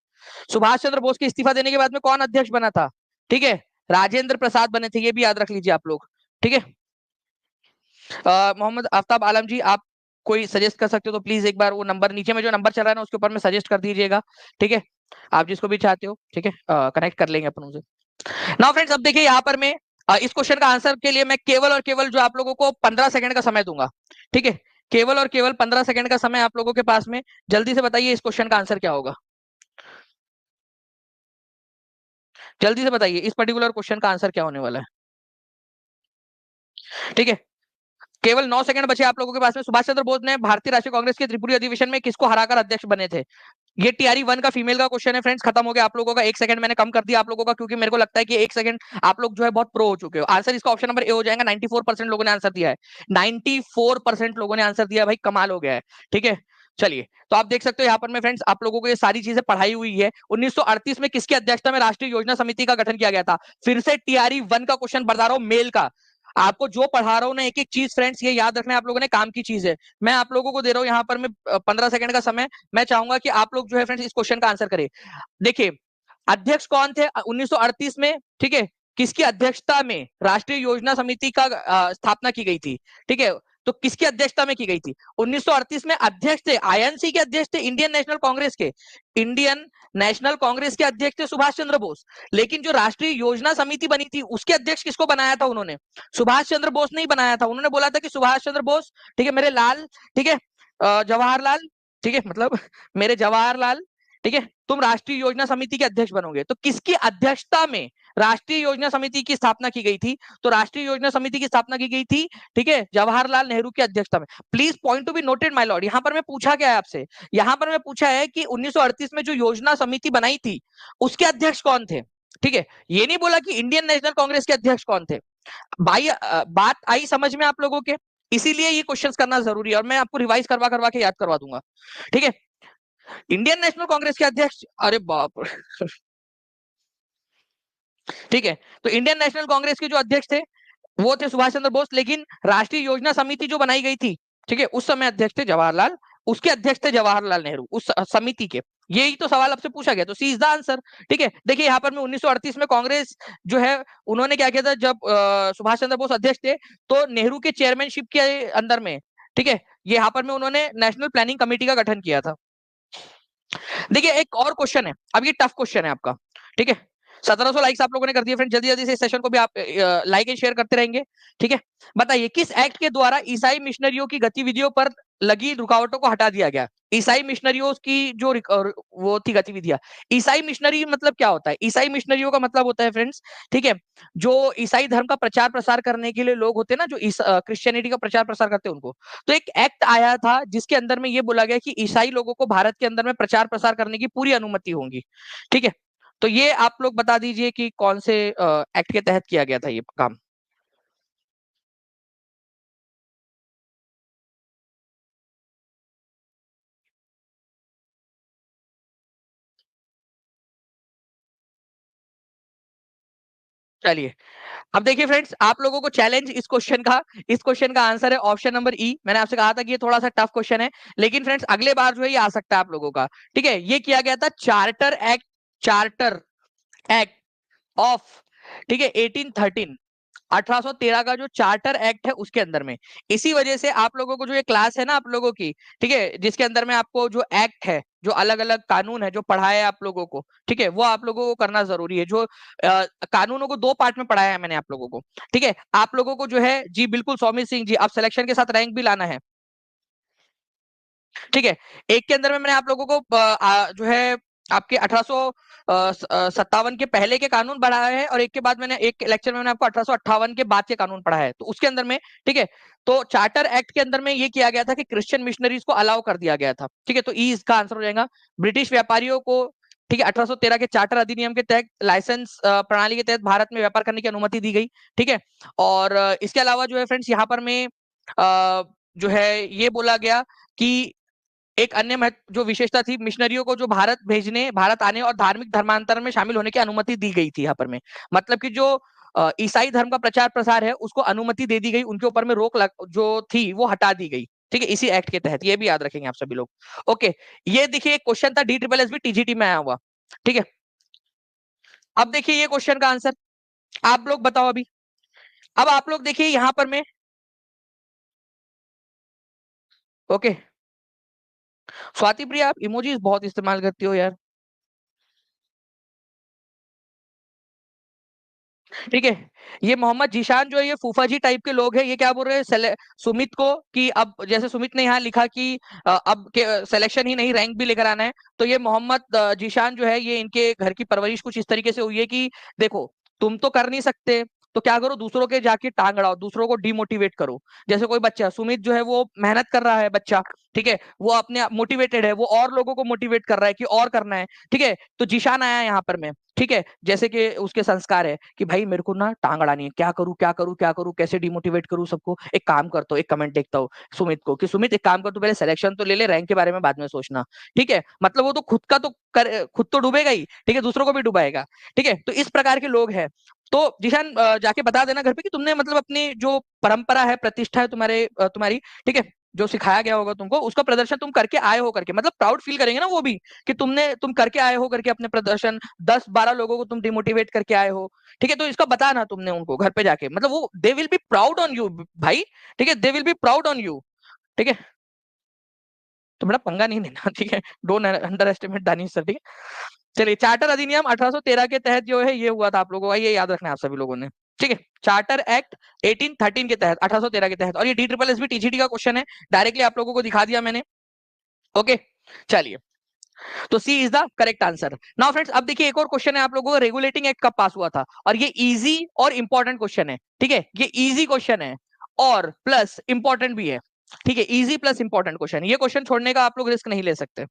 सुभाष चंद्र बोस के इस्तीफा देने के बाद में कौन अध्यक्ष बना था? ठीक है, राजेंद्र प्रसाद बने थे, ये भी याद रख लीजिए आप लोग, ठीक है। मोहम्मद आफ्ताब आलम जी, आप कोई सजेस्ट कर सकते हो तो प्लीज एक बार वो नंबर नीचे में जो नंबर चल रहा है ना उसके ऊपर में सजेस्ट कर दीजिएगा, ठीक है। आप जिसको भी चाहते हो, ठीक है, कनेक्ट कर लेंगे अपन उनसे। नाउ फ्रेंड्स अब देखिए यहाँ पर मैं इस क्वेश्चन का आंसर के लिए मैं केवल और केवल जो आप लोगों को 15 सेकंड का समय दूंगा, ठीक है। केवल और केवल 15 सेकंड का समय आप लोगों के पास में, जल्दी से बताइए इस क्वेश्चन का आंसर क्या होगा। जल्दी से बताइए इस पर्टिकुलर क्वेश्चन का आंसर क्या होने वाला है। ठीक है, केवल 9 सेकंड बचे आप लोगों के पास में। सुभाष चंद्र बोस ने भारतीय राष्ट्रीय कांग्रेस के त्रिपुरी अधिवेशन में किसको हराकर अध्यक्ष बने थे? ये टीआरई 1 का फीमेल का क्वेश्चन है फ्रेंड्स। खत्म हो गया आप लोगों का। 1 सेकंड मैंने कम कर दिया आप लोगों का, क्योंकि मेरे को लगता है कि 1 सेकंड आप लोग जो है बहुत प्रो हो चुके हो। आंसर इसका ऑप्शन नंबर ए हो जाएगा। 94% लोगों ने आंसर दिया है। 94% लोगों ने आंसर दिया भाई, कमाल हो गया है। ठीक है, चलिए तो आप देख सकते हो यहाँ पर में फ्रेंड्स, आप लोगों को ये सारी चीजें पढ़ाई हुई है। 1938 में किसकी अध्यक्षता में राष्ट्रीय योजना समिति का गठन किया गया था? फिर से टीआरई 1 का क्वेश्चन बता रहा हूँ, मेल का। आपको जो पढ़ा रहा हूँ ना, एक एक चीज फ्रेंड्स ये याद रखना है आप लोगों ने, काम की चीज है। मैं आप लोगों को दे रहा हूँ यहाँ पर मैं 15 सेकंड का समय। मैं चाहूंगा कि आप लोग जो है फ्रेंड्स इस क्वेश्चन का आंसर करें। देखिए, अध्यक्ष कौन थे 1938 में? ठीक है, किसकी अध्यक्षता में राष्ट्रीय योजना समिति का स्थापना की गई थी? ठीक है, तो किसकी अध्यक्षता में की गई थी? 1938 में अध्यक्ष थे, आईएनसी के अध्यक्ष थे, इंडियन नेशनल कांग्रेस के। इंडियन नेशनल कांग्रेस के अध्यक्ष थे सुभाष चंद्र बोस। लेकिन जो राष्ट्रीय योजना समिति बनी थी उसके अध्यक्ष किसको बनाया था उन्होंने? सुभाष चंद्र बोस ने ही बनाया था। उन्होंने बोला था कि सुभाष चंद्र बोस, ठीक है मेरे लाल, ठीक है जवाहरलाल, ठीक है मतलब मेरे जवाहरलाल, ठीक है तुम राष्ट्रीय योजना समिति के अध्यक्ष बनोगे। तो किसकी अध्यक्षता में राष्ट्रीय योजना समिति की स्थापना की गई थी? तो राष्ट्रीय योजना समिति की स्थापना की गई थी, ठीक है, जवाहरलाल नेहरू की अध्यक्षता में। Please point to be noted my Lord. यहां पर मैं पूछा क्या है आपसे? यहां पर मैं पूछा है कि 1938 में जो योजना समिति बनाई थी उसके अध्यक्ष कौन थे? ठीक है, ये नहीं बोला कि इंडियन नेशनल कांग्रेस के अध्यक्ष कौन थे। भाई बात आई समझ में आप लोगों के? इसीलिए ये क्वेश्चंस करना जरूरी है, और मैं आपको रिवाइज करवा करवा के याद करवा दूंगा। ठीक है, इंडियन नेशनल कांग्रेस के अध्यक्ष, अरे बाप रे। ठीक है, तो इंडियन नेशनल कांग्रेस के जो अध्यक्ष थे वो थे सुभाष चंद्र बोस। लेकिन राष्ट्रीय योजना समिति जो बनाई गई थी, ठीक है, उस समय अध्यक्ष थे जवाहरलाल, उसके अध्यक्ष थे जवाहरलाल नेहरू उस समिति के। यही तो सवाल आपसे पूछा गया, तो सी इज द आंसर। ठीक है, देखिए यहाँ पर में 1938 में कांग्रेस जो है उन्होंने क्या किया था, जब सुभाष चंद्र बोस अध्यक्ष थे तो नेहरू के चेयरमैनशिप के अंदर में, ठीक है, ये यहाँ पर में उन्होंने नेशनल प्लानिंग कमेटी का गठन किया था। देखिए एक और क्वेश्चन है, अब ये टफ क्वेश्चन है आपका। ठीक है, 1700 लाइक्स आप लोगों ने कर दिए फ्रेंड। जल्दी जल्दी से इस सेशन को भी आप लाइक एंड शेयर करते रहेंगे। ठीक है, बताइए किस एक्ट के द्वारा ईसाई मिशनरियों की गतिविधियों पर लगी रुकावटों को हटा दिया गया? ईसाई मिशनरियों की जो वो थी गतिविधियां। ईसाई मिशनरी मतलब क्या होता है? ईसाई मिशनरियों का मतलब होता है फ्रेंड्स, ठीक है, जो ईसाई धर्म का प्रचार प्रसार करने के लिए लोग होते हैं ना, जो क्रिश्चियनिटी का प्रचार प्रसार करते हैं उनको। तो एक एक्ट आया था जिसके अंदर में ये बोला गया कि ईसाई लोगों को भारत के अंदर में प्रचार प्रसार करने की पूरी अनुमति होगी। ठीक है, तो ये आप लोग बता दीजिए कि कौन से एक्ट के तहत किया गया था ये काम। चलिए, अब देखिए फ्रेंड्स, आप लोगों को चैलेंज इस क्वेश्चन का आंसर है ऑप्शन नंबर ई। मैंने आपसे कहा था कि ये थोड़ा सा टफ क्वेश्चन है, लेकिन फ्रेंड्स अगले बार जो है ये आ सकता है आप लोगों का। ठीक है, ये किया गया था चार्टर एक्ट ऑफ, ठीक है 1813, 1813 का जो चार्टर एक्ट है उसके अंदर में। इसी वजह से आप लोगों को जो ये क्लास है ना आप लोगों की, ठीक है, जिसके अंदर में आपको जो एक्ट है, जो अलग अलग कानून है जो पढ़ाया है आप लोगों को, ठीक है, वो आप लोगों को करना जरूरी है। जो कानूनों को दो पार्ट में पढ़ाया है मैंने आप लोगों को। ठीक है, आप लोगों को जो है जी बिल्कुल सौमित सिंह जी, आप सिलेक्शन के साथ रैंक भी लाना है। ठीक है, एक के अंदर में मैंने आप लोगों को जो है आपके 1857 के पहले के कानून पढ़ाए हैं, और एक के बाद मैंने एक लेक्चर में मैंने आपको 1858 के बाद के कानून पढ़ाया है। तो उसके अंदर में, ठीक है, तो चार्टर एक्ट के अंदर में ये किया गया था कि क्रिश्चियन मिशनरीज को अलाउ कर दिया गया था। ठीक है, तो ई इसका आंसर हो जाएगा। ब्रिटिश व्यापारियों को, ठीक है, 1813 के चार्टर अधिनियम के तहत लाइसेंस प्रणाली के तहत भारत में व्यापार करने की अनुमति दी गई। ठीक है, और इसके अलावा जो है फ्रेंड्स यहाँ पर में जो है ये बोला गया कि एक अन्य जो विशेषता थी, मिशनरियों को जो भारत आने और धार्मिक धर्मांतरण में शामिल होने की अनुमति दी गई थी यहाँ पर में। मतलब कि जो ईसाई धर्म का प्रचार प्रसार है उसको अनुमति दे दी गई, उनके ऊपर में जो थी वो हटा दी गई। ठीक है, इसी एक्ट के तहत। ये भी याद रखेंगे आप सभी लोग। ओके, ये देखिए एक क्वेश्चन था D triple S B TGT में आया हुआ। ठीक है, अब देखिए ये क्वेश्चन का आंसर आप लोग बताओ अभी। अब आप लोग देखिए यहाँ पर में, ओके, स्वाति प्रिया आप इमोजीज बहुत इस्तेमाल करती हो यार। ठीक है। ये मोहम्मद जीशान जो है ये फूफा जी टाइप के लोग हैं। ये क्या बोल रहे हैं सुमित को कि अब जैसे सुमित ने यहाँ लिखा कि अब सिलेक्शन ही नहीं रैंक भी लेकर आना है, तो ये मोहम्मद जीशान जो है ये इनके घर की परवरिश कुछ इस तरीके से हुई है कि देखो तुम तो कर नहीं सकते तो क्या करो, दूसरों के जाके टांग अड़ाओ, दूसरों को डिमोटिवेट करो। जैसे कोई बच्चा सुमित जो है वो मेहनत कर रहा है बच्चा, ठीक है, वो अपने मोटिवेटेड है, वो और लोगों को मोटिवेट कर रहा है कि और करना है, ठीक है। तो जीशान आया यहाँ पर मैं, ठीक है, जैसे कि उसके संस्कार है कि भाई मेरे को ना टांग अड़ानी है, क्या करूं क्या करूं क्या करूं, कैसे डिमोटिवेट करूं सबको। एक काम करता हूँ, एक कमेंट देखता हूँ सुमित को कि सुमित एक काम कर, तू पहले सिलेक्शन तो ले ले, रैंक के बारे में बाद में सोचना, ठीक है। मतलब वो तो खुद का तो खुद तो डूबेगा ही, ठीक है, दूसरों को भी डुबाएगा, ठीक है। तो इस प्रकार के लोग हैं। तो जिशान जाके बता देना घर पे कि तुमने मतलब अपनी जो परंपरा है, प्रतिष्ठा है तुम्हारी, ठीक है, जो सिखाया गया होगा तुमको उसका प्रदर्शन तुम करके आए हो करके, मतलब प्राउड फील करेंगे ना वो भी कि तुम करके आए हो करके अपने प्रदर्शन, 10-12 लोगों को तुम डिमोटिवेट करके आए हो, ठीक है। तो इसका बताना तुमने उनको घर पे जाके, मतलब वो they will be proud on you भाई, ठीक है, they will be proud on you, ठीक है। तो बड़ा पंगा नहीं लेना, ठीक है, don't under estimate Danish sir, ठीक है। चलिए, चार्टर अधिनियम 1813 के तहत जो है ये हुआ था, आप लोगों का ये याद रखना है आप सभी लोगों ने, ठीक है। चार्टर एक्ट 1813 के तहत, 1813 के तहत, और ये DSSS TGT का क्वेश्चन है, डायरेक्टली आप लोगों को दिखा दिया मैंने। ओके, चलिए, तो C is the correct answer. Now friends, अब देखिए एक और क्वेश्चन है आप लोगों को, रेगुलेटिंग एक्ट कब पास हुआ था, और ये इजी और इंपॉर्टेंट क्वेश्चन है, ठीक है, ये इजी क्वेश्चन है और प्लस इंपॉर्टेंट भी है, ठीक है, इजी प्लस इंपॉर्टेंट क्वेश्चन, ये क्वेश्चन छोड़ने का आप लोग रिस्क नहीं ले सकते,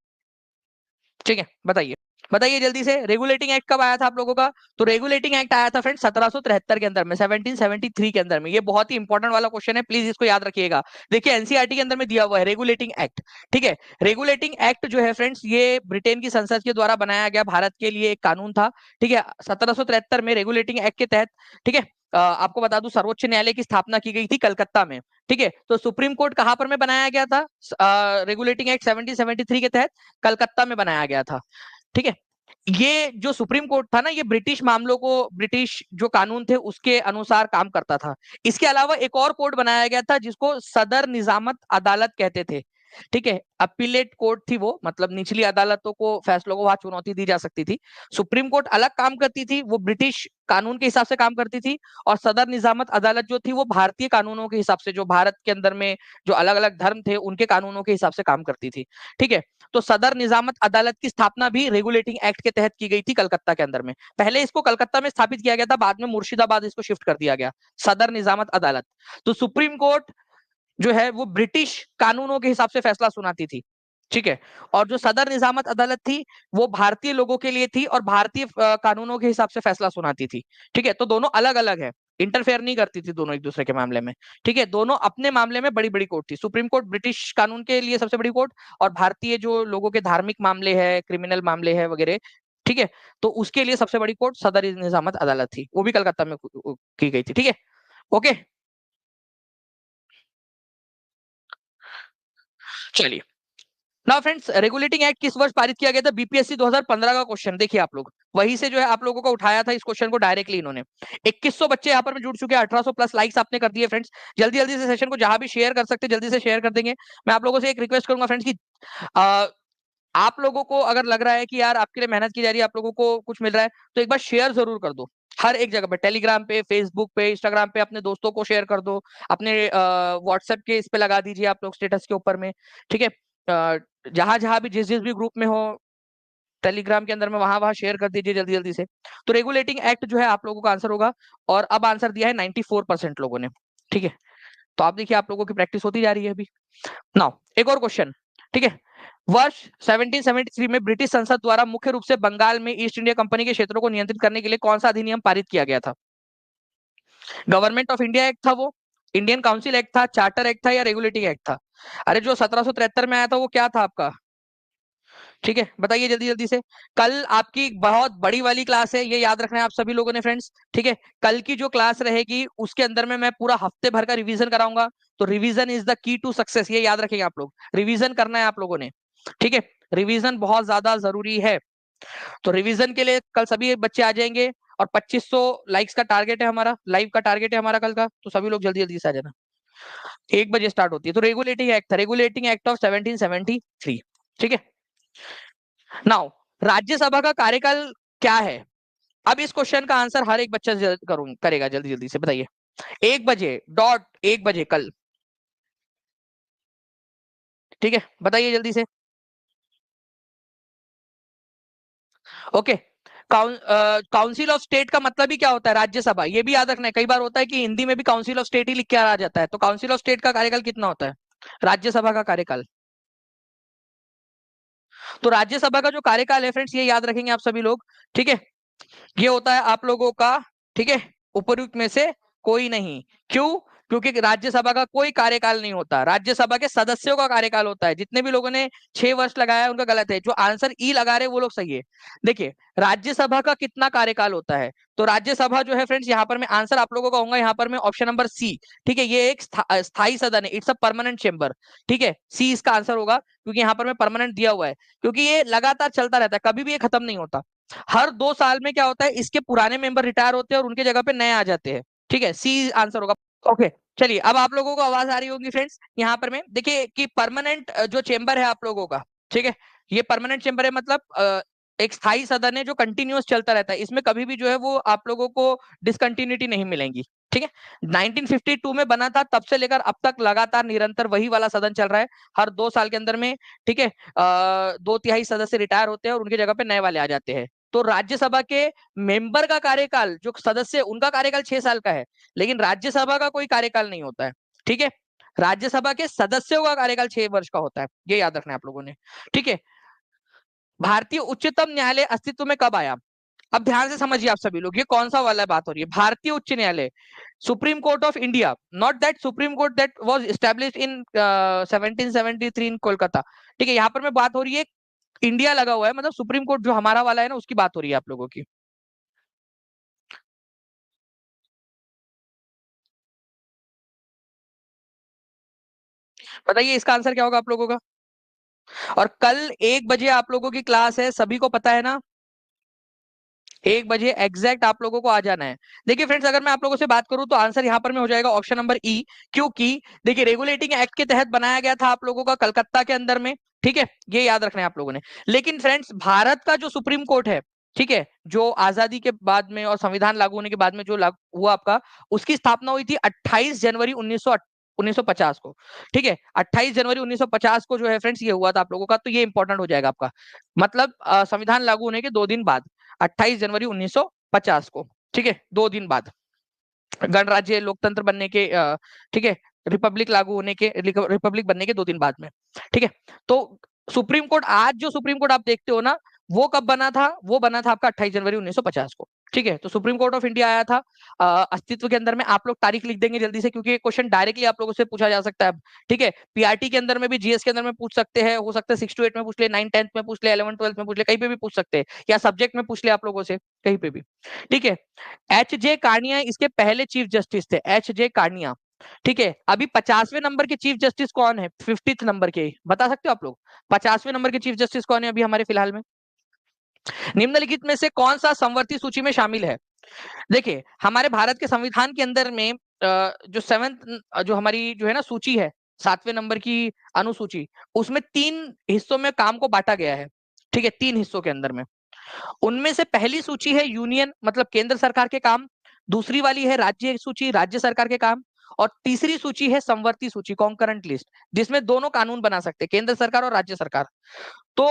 ठीक है। बताइए बताइए जल्दी से, रेगुलेटिंग एक्ट कब आया था आप लोगों का। तो रेगुलेटिंग एक्ट आया था फ्रेंड 1773 के अंदर में, 1773 के अंदर में। ये बहुत ही इंपॉर्टेंट वाला क्वेश्चन है, प्लीज इसको याद रखिएगा। देखिए एनसीईआरटी के अंदर में दिया हुआ है रेगुलेटिंग एक्ट, ठीक है। रेगुलेटिंग एक्ट जो है फ्रेंड्स ये ब्रिटेन की संसद के द्वारा बनाया गया भारत के लिए एक कानून था, ठीक है, 1773 में रेगुलेटिंग एक्ट के तहत, ठीक है। आपको बता दूं सर्वोच्च न्यायालय की स्थापना की गई थी कलकत्ता में, ठीक है। तो सुप्रीम कोर्ट कहां पर में बनाया गया था, रेगुलेटिंग एक्ट 1773 के तहत कलकत्ता में बनाया गया था, ठीक है। ये जो सुप्रीम कोर्ट था ना, ये ब्रिटिश मामलों को, ब्रिटिश जो कानून थे उसके अनुसार काम करता था। इसके अलावा एक और कोर्ट बनाया गया था जिसको सदर निजामत अदालत कहते थे, ठीक है। अपीलेट कोर्ट थी वो, मतलब निचली अदालतों को, फैसलों को वहां चुनौती दी जा सकती थी। सुप्रीम कोर्ट अलग काम करती थी, वो ब्रिटिश कानून के हिसाब से काम करती थी, और सदर निजामत अदालत जो थी वो भारतीय कानूनों के हिसाब से, जो भारत के अंदर में जो अलग अलग धर्म थे उनके कानूनों के हिसाब से काम करती थी, ठीक है। तो सदर निजामत अदालत की स्थापना भी रेगुलेटिंग एक्ट के तहत की गई थी कलकत्ता के अंदर में। पहले इसको कलकत्ता में स्थापित किया गया था, बाद में मुर्शिदाबाद इसको शिफ्ट कर दिया गया, सदर निजामत अदालत। तो सुप्रीम कोर्ट जो है वो ब्रिटिश कानूनों के हिसाब से फैसला सुनाती थी, ठीक है। और जो सदर निजामत अदालत थी वो भारतीय लोगों के लिए थी और भारतीय कानूनों के हिसाब से फैसला सुनाती थी, ठीक है। तो दोनों अलग अलग है, इंटरफेयर नहीं करती थी दोनों एक दूसरे के मामले में, ठीक है। दोनों अपने मामले में बड़ी बड़ी कोर्ट थी, सुप्रीम कोर्ट ब्रिटिश कानून के लिए सबसे बड़ी कोर्ट, और भारतीय जो लोगों के धार्मिक मामले है, क्रिमिनल मामले है वगैरह, ठीक है, तो उसके लिए सबसे बड़ी कोर्ट सदर निजामत अदालत थी, वो भी कलकत्ता में की गई थी, ठीक है। ओके, चलिए। नाउ फ्रेंड्स, रेगुलेटिंग एक्ट किस वर्ष पारित किया गया था, बीपीएससी 2015 का क्वेश्चन देखिए आप लोग, वहीं से जो है आप लोगों को उठाया था इस क्वेश्चन को डायरेक्टली इन्होंने। 2100 बच्चे यहाँ पर जुड़ चुके हैं, 1800 प्लस लाइक्स आपने कर दिए फ्रेंड्स। जल्दी जल्दी से सेशन को जहां भी शेयर कर सकते जल्दी से शेयर कर देंगे। मैं आप लोगों से एक रिक्वेस्ट करूंगा फ्रेंड्स की आप लोगों को अगर लग रहा है कि यार आपके लिए मेहनत की जा रही है, आप लोगों को कुछ मिल रहा है, तो एक बार शेयर जरूर कर दो, हर एक जगह पे, टेलीग्राम पे, फेसबुक पे, इंस्टाग्राम पे, अपने दोस्तों को शेयर कर दो, अपने व्हाट्सएप के इस पे लगा दीजिए आप लोग स्टेटस के ऊपर में, ठीक है। जहां जहां भी जिस जिस भी ग्रुप में हो टेलीग्राम के अंदर में, वहां वहां शेयर कर दीजिए जल्दी जल्दी से। तो रेगुलेटिंग एक्ट जो है आप लोगों का आंसर होगा, और अब आंसर दिया है 94% लोगों ने, ठीक है। तो आप देखिए आप लोगों की प्रैक्टिस होती जा रही है अभी। नाउ एक और क्वेश्चन, ठीक है। वर्ष 1773 में ब्रिटिश संसद द्वारा मुख्य रूप से बंगाल में ईस्ट इंडिया कंपनी के क्षेत्रों को नियंत्रित करने के लिए कौन सा अधिनियम पारित किया गया था। गवर्नमेंट ऑफ इंडिया एक्ट था वो, इंडियन काउंसिल एक्ट था, चार्टर एक्ट था, या रेगुलेटिंग एक्ट था। अरे जो 1773 में आया था वो क्या था आपका, ठीक है, बताइए जल्दी जल्दी से। कल आपकी बहुत बड़ी वाली क्लास है, ये याद रखना है आप सभी लोगों ने फ्रेंड्स, ठीक है। कल की जो क्लास रहेगी उसके अंदर में मैं पूरा हफ्ते भर का रिवीजन कराऊंगा। तो revision is the key to success, ये याद रखेंगे आप लोग, रिवीजन करना है आप लोगों ने, ठीक है। रिवीजन बहुत ज्यादा जरूरी है। तो रिवीजन के लिए कल सभी बच्चे आ जाएंगे, और 2500 लाइक्स का टारगेट है हमारा, लाइव का टारगेट है हमारा कल का, तो सभी लोग जल्दी जल्दी से आ जाना। 1 बजे स्टार्ट होती है। तो रेगुलेटिंग एक्ट था, रेगुलेटिंग एक्ट ऑफ 1773, ठीक है। नाउ राज्यसभा का कार्यकाल क्या है, अब इस क्वेश्चन का आंसर हर एक बच्चा करेगा जल्दी जल्दी से, बताइए। 1 बजे डॉट, 1 बजे कल, ठीक है, बताइए जल्दी से। ओके। काउंसिल ऑफ स्टेट का मतलब ही क्या होता है? राज्यसभा। ये भी याद रखना है, कई बार होता है कि हिंदी में भी काउंसिल ऑफ स्टेट ही लिख के आ जाता है। तो काउंसिल ऑफ स्टेट का कार्यकाल कितना होता है? राज्यसभा का कार्यकाल। तो राज्यसभा का जो कार्यकाल है फ्रेंड्स, ये याद रखेंगे आप सभी लोग, ठीक है। ये होता है आप लोगों का, ठीक है, उपयुक्त में से कोई नहीं। क्यों? क्योंकि राज्यसभा का कोई कार्यकाल नहीं होता, राज्यसभा के सदस्यों का कार्यकाल होता है। जितने भी लोगों ने 6 वर्ष लगाया है उनका गलत है, जो आंसर ई लगा रहे हैं वो लोग सही है। देखिए, राज्यसभा का कितना कार्यकाल होता है, तो राज्यसभा जो है फ्रेंड्स, यहाँ पर मैं आंसर आप लोगों का होगा, यहाँ पर मैं ऑप्शन नंबर सी, ठीक है, ये एक स्थायी सदन है, इट्स अ परमानेंट चेंबर, ठीक है, सी इसका आंसर होगा, क्योंकि यहाँ पर मैं परमानेंट दिया हुआ है, क्योंकि ये लगातार चलता रहता है, कभी भी ये खत्म नहीं होता। हर 2 साल में क्या होता है, इसके पुराने मेंबर रिटायर होते हैं और उनके जगह पे नए आ जाते हैं, ठीक है, सी आंसर होगा। ओके, चलिए, अब आप लोगों को आवाज आ रही होगी फ्रेंड्स, यहाँ पर मैं देखिए कि परमानेंट जो चेंबर है आप लोगों का, ठीक है, ये परमानेंट चेंबर है, मतलब एक स्थायी सदन है जो कंटिन्यूअस चलता रहता है, इसमें कभी भी जो है वो आप लोगों को डिसकंटिन्यूटी नहीं मिलेंगी, ठीक है। 1952 में बना था, तब से लेकर अब तक लगातार निरंतर वही वाला सदन चल रहा है। हर 2 साल के अंदर में, ठीक है, 2/3 सदस्य रिटायर होते हैं और उनकी जगह पे नए वाले आ जाते हैं। तो राज्यसभा के मेंबर का कार्यकाल, जो सदस्य, उनका कार्यकाल 6 साल का है, लेकिन राज्यसभा का कोई कार्यकाल नहीं होता है, ठीक है। राज्यसभा के सदस्यों का कार्यकाल 6 वर्ष का होता है, ये याद रखना है आप लोगों ने, ठीक है। भारतीय उच्चतम न्यायालय अस्तित्व में कब आया? अब ध्यान से समझिए आप सभी लोग, ये कौन सा वाला बात हो रही है? भारतीय उच्च न्यायालय, supreme court of India, not that supreme court that was established in 1773 इन कोलकाता, ठीक है। यहाँ पर मैं बात हो रही है, इंडिया लगा हुआ है, मतलब सुप्रीम कोर्ट जो हमारा वाला है ना, उसकी बात हो रही है आप लोगों की। बताइए इसका आंसर क्या होगा आप लोगों का? और कल 1 बजे आप लोगों की क्लास है, सभी को पता है ना? 1 बजे एग्जैक्ट आप लोगों को आ जाना है। देखिए फ्रेंड्स, अगर मैं आप लोगों से बात करूं तो आंसर यहां पर में हो जाएगा ऑप्शन नंबर ई, क्योंकि देखिए रेगुलेटिंग एक्ट के तहत बनाया गया था आप लोगों का कलकत्ता के अंदर में, ठीक है, ये याद रखना है आप लोगों ने। लेकिन फ्रेंड्स, भारत का जो सुप्रीम कोर्ट है, ठीक है, जो आजादी के बाद में और संविधान लागू होने के बाद में जो लागू हुआ आपका, उसकी स्थापना हुई थी 28 जनवरी 1950 को, ठीक है, 28 जनवरी 1950 को जो है फ्रेंड्स, ये हुआ था आप लोगों का, तो ये इंपॉर्टेंट हो जाएगा आपका, मतलब संविधान लागू होने के 2 दिन बाद, 28 जनवरी 1950 को, ठीक है, 2 दिन बाद, गणराज्य लोकतंत्र बनने के, ठीक है, रिपब्लिक लागू होने के, रिपब्लिक बनने के 2 दिन बाद में, ठीक है। तो सुप्रीम कोर्ट, आज जो सुप्रीम कोर्ट आप देखते हो ना, वो कब बना था? वो बना था आपका 28 जनवरी 1950 को, ठीक है। तो सुप्रीम कोर्ट ऑफ इंडिया आया था अस्तित्व के अंदर में। आप लोग तारीख लिख देंगे जल्दी से, क्योंकि ये क्वेश्चन डायरेक्टली आप लोगों से पूछा जा सकता है, ठीक है। पीआरटी के अंदर में भी, जीएस के अंदर में पूछ सकते हैं, हो सकता है 6 to 8 में पूछ ले, 9 10th में पूछ ले, 11 12 में पूछ ले, कहीं पे भी पूछ सकते हैं, या सब्जेक्ट में पूछ ले आप लोगों से, कहीं पे भी, ठीक है। एच जे कार्निया इसके पहले चीफ जस्टिस थे, एच जे कार्निया, ठीक है। अभी 50वें नंबर के चीफ जस्टिस कौन है? 50th नंबर के, बता सकते हो आप लोग? 50वें नंबर के चीफ जस्टिस कौन है अभी हमारे फिलहाल में? निम्नलिखित में से कौन सा संवर्ती सूची में शामिल है? देखिए, हमारे भारत के संविधान के अंदर में जो 7th जो हमारी जो है ना सूची है, 7वें नंबर की अनुसूची, उसमें 3 हिस्सों में काम को बांटा गया है, ठीक है, 3 हिस्सों के अंदर में। उनमें से पहली सूची है यूनियन, मतलब केंद्र सरकार के काम, दूसरी वाली है राज्य सूची, राज्य सरकार के काम, और तीसरी सूची है संवर्ती सूची, कॉन्करेंट लिस्ट, जिसमें दोनों कानून बना सकते हैं, केंद्र सरकार और राज्य सरकार। तो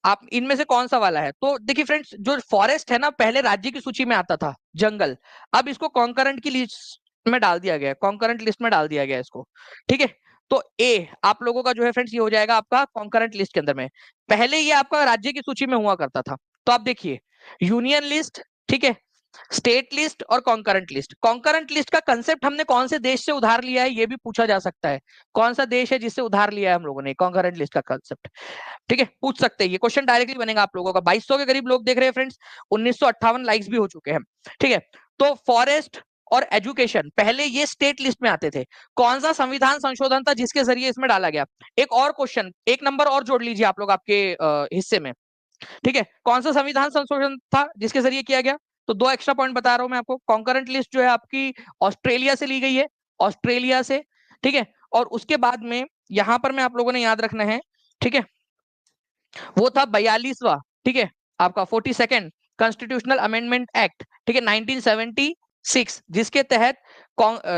आप इनमें से कौन सा वाला है? तो देखिए फ्रेंड्स, जो फॉरेस्ट है ना, पहले राज्य की सूची में आता था, जंगल, अब इसको कॉन्करेंट की लिस्ट में डाल दिया गया, कॉन्करेंट लिस्ट में डाल दिया गया इसको, ठीक है। तो ए आप लोगों का जो है फ्रेंड्स, ये हो जाएगा आपका कॉन्करेंट लिस्ट के अंदर में। पहले ये आपका राज्य की सूची में हुआ करता था। तो आप देखिए, यूनियन लिस्ट, ठीक है, स्टेट लिस्ट और कॉन्करेंट लिस्ट। कॉन्करेंट लिस्ट का कंसेप्ट हमने कौन से देश से उधार लिया है, ये भी पूछा जा सकता है, कौन सा देश है जिससे उधार लिया है हम लोगों ने कॉन्करेंट लिस्ट का कंसेप्ट, ठीक है, पूछ सकते हैं, ये क्वेश्चन डायरेक्टली बनेगा आप लोगों का। 2200 के करीब लोग देख रहे हैं फ्रेंड्स, 1958 लाइक्स भी हो चुके हैं, ठीक है। तो फॉरेस्ट और एजुकेशन पहले ये स्टेट लिस्ट में आते थे। कौन सा संविधान संशोधन था जिसके जरिए इसमें डाला गया? एक और क्वेश्चन, एक नंबर और जोड़ लीजिए आप लोग आपके हिस्से में, ठीक है। कौन सा संविधान संशोधन था जिसके जरिए किया गया? तो 2 एक्स्ट्रा पॉइंट बता रहा हूं मैं आपको। कॉन्करेंट लिस्ट जो है आपकी ऑस्ट्रेलिया से ली गई है, ऑस्ट्रेलिया से, ठीक है। और उसके बाद में यहां पर में आप लोगों ने याद रखना है, ठीक है, वो था 42वां, ठीक है, आपका 42nd कॉन्स्टिट्यूशनल अमेंडमेंट एक्ट, ठीक है, 1976, जिसके तहत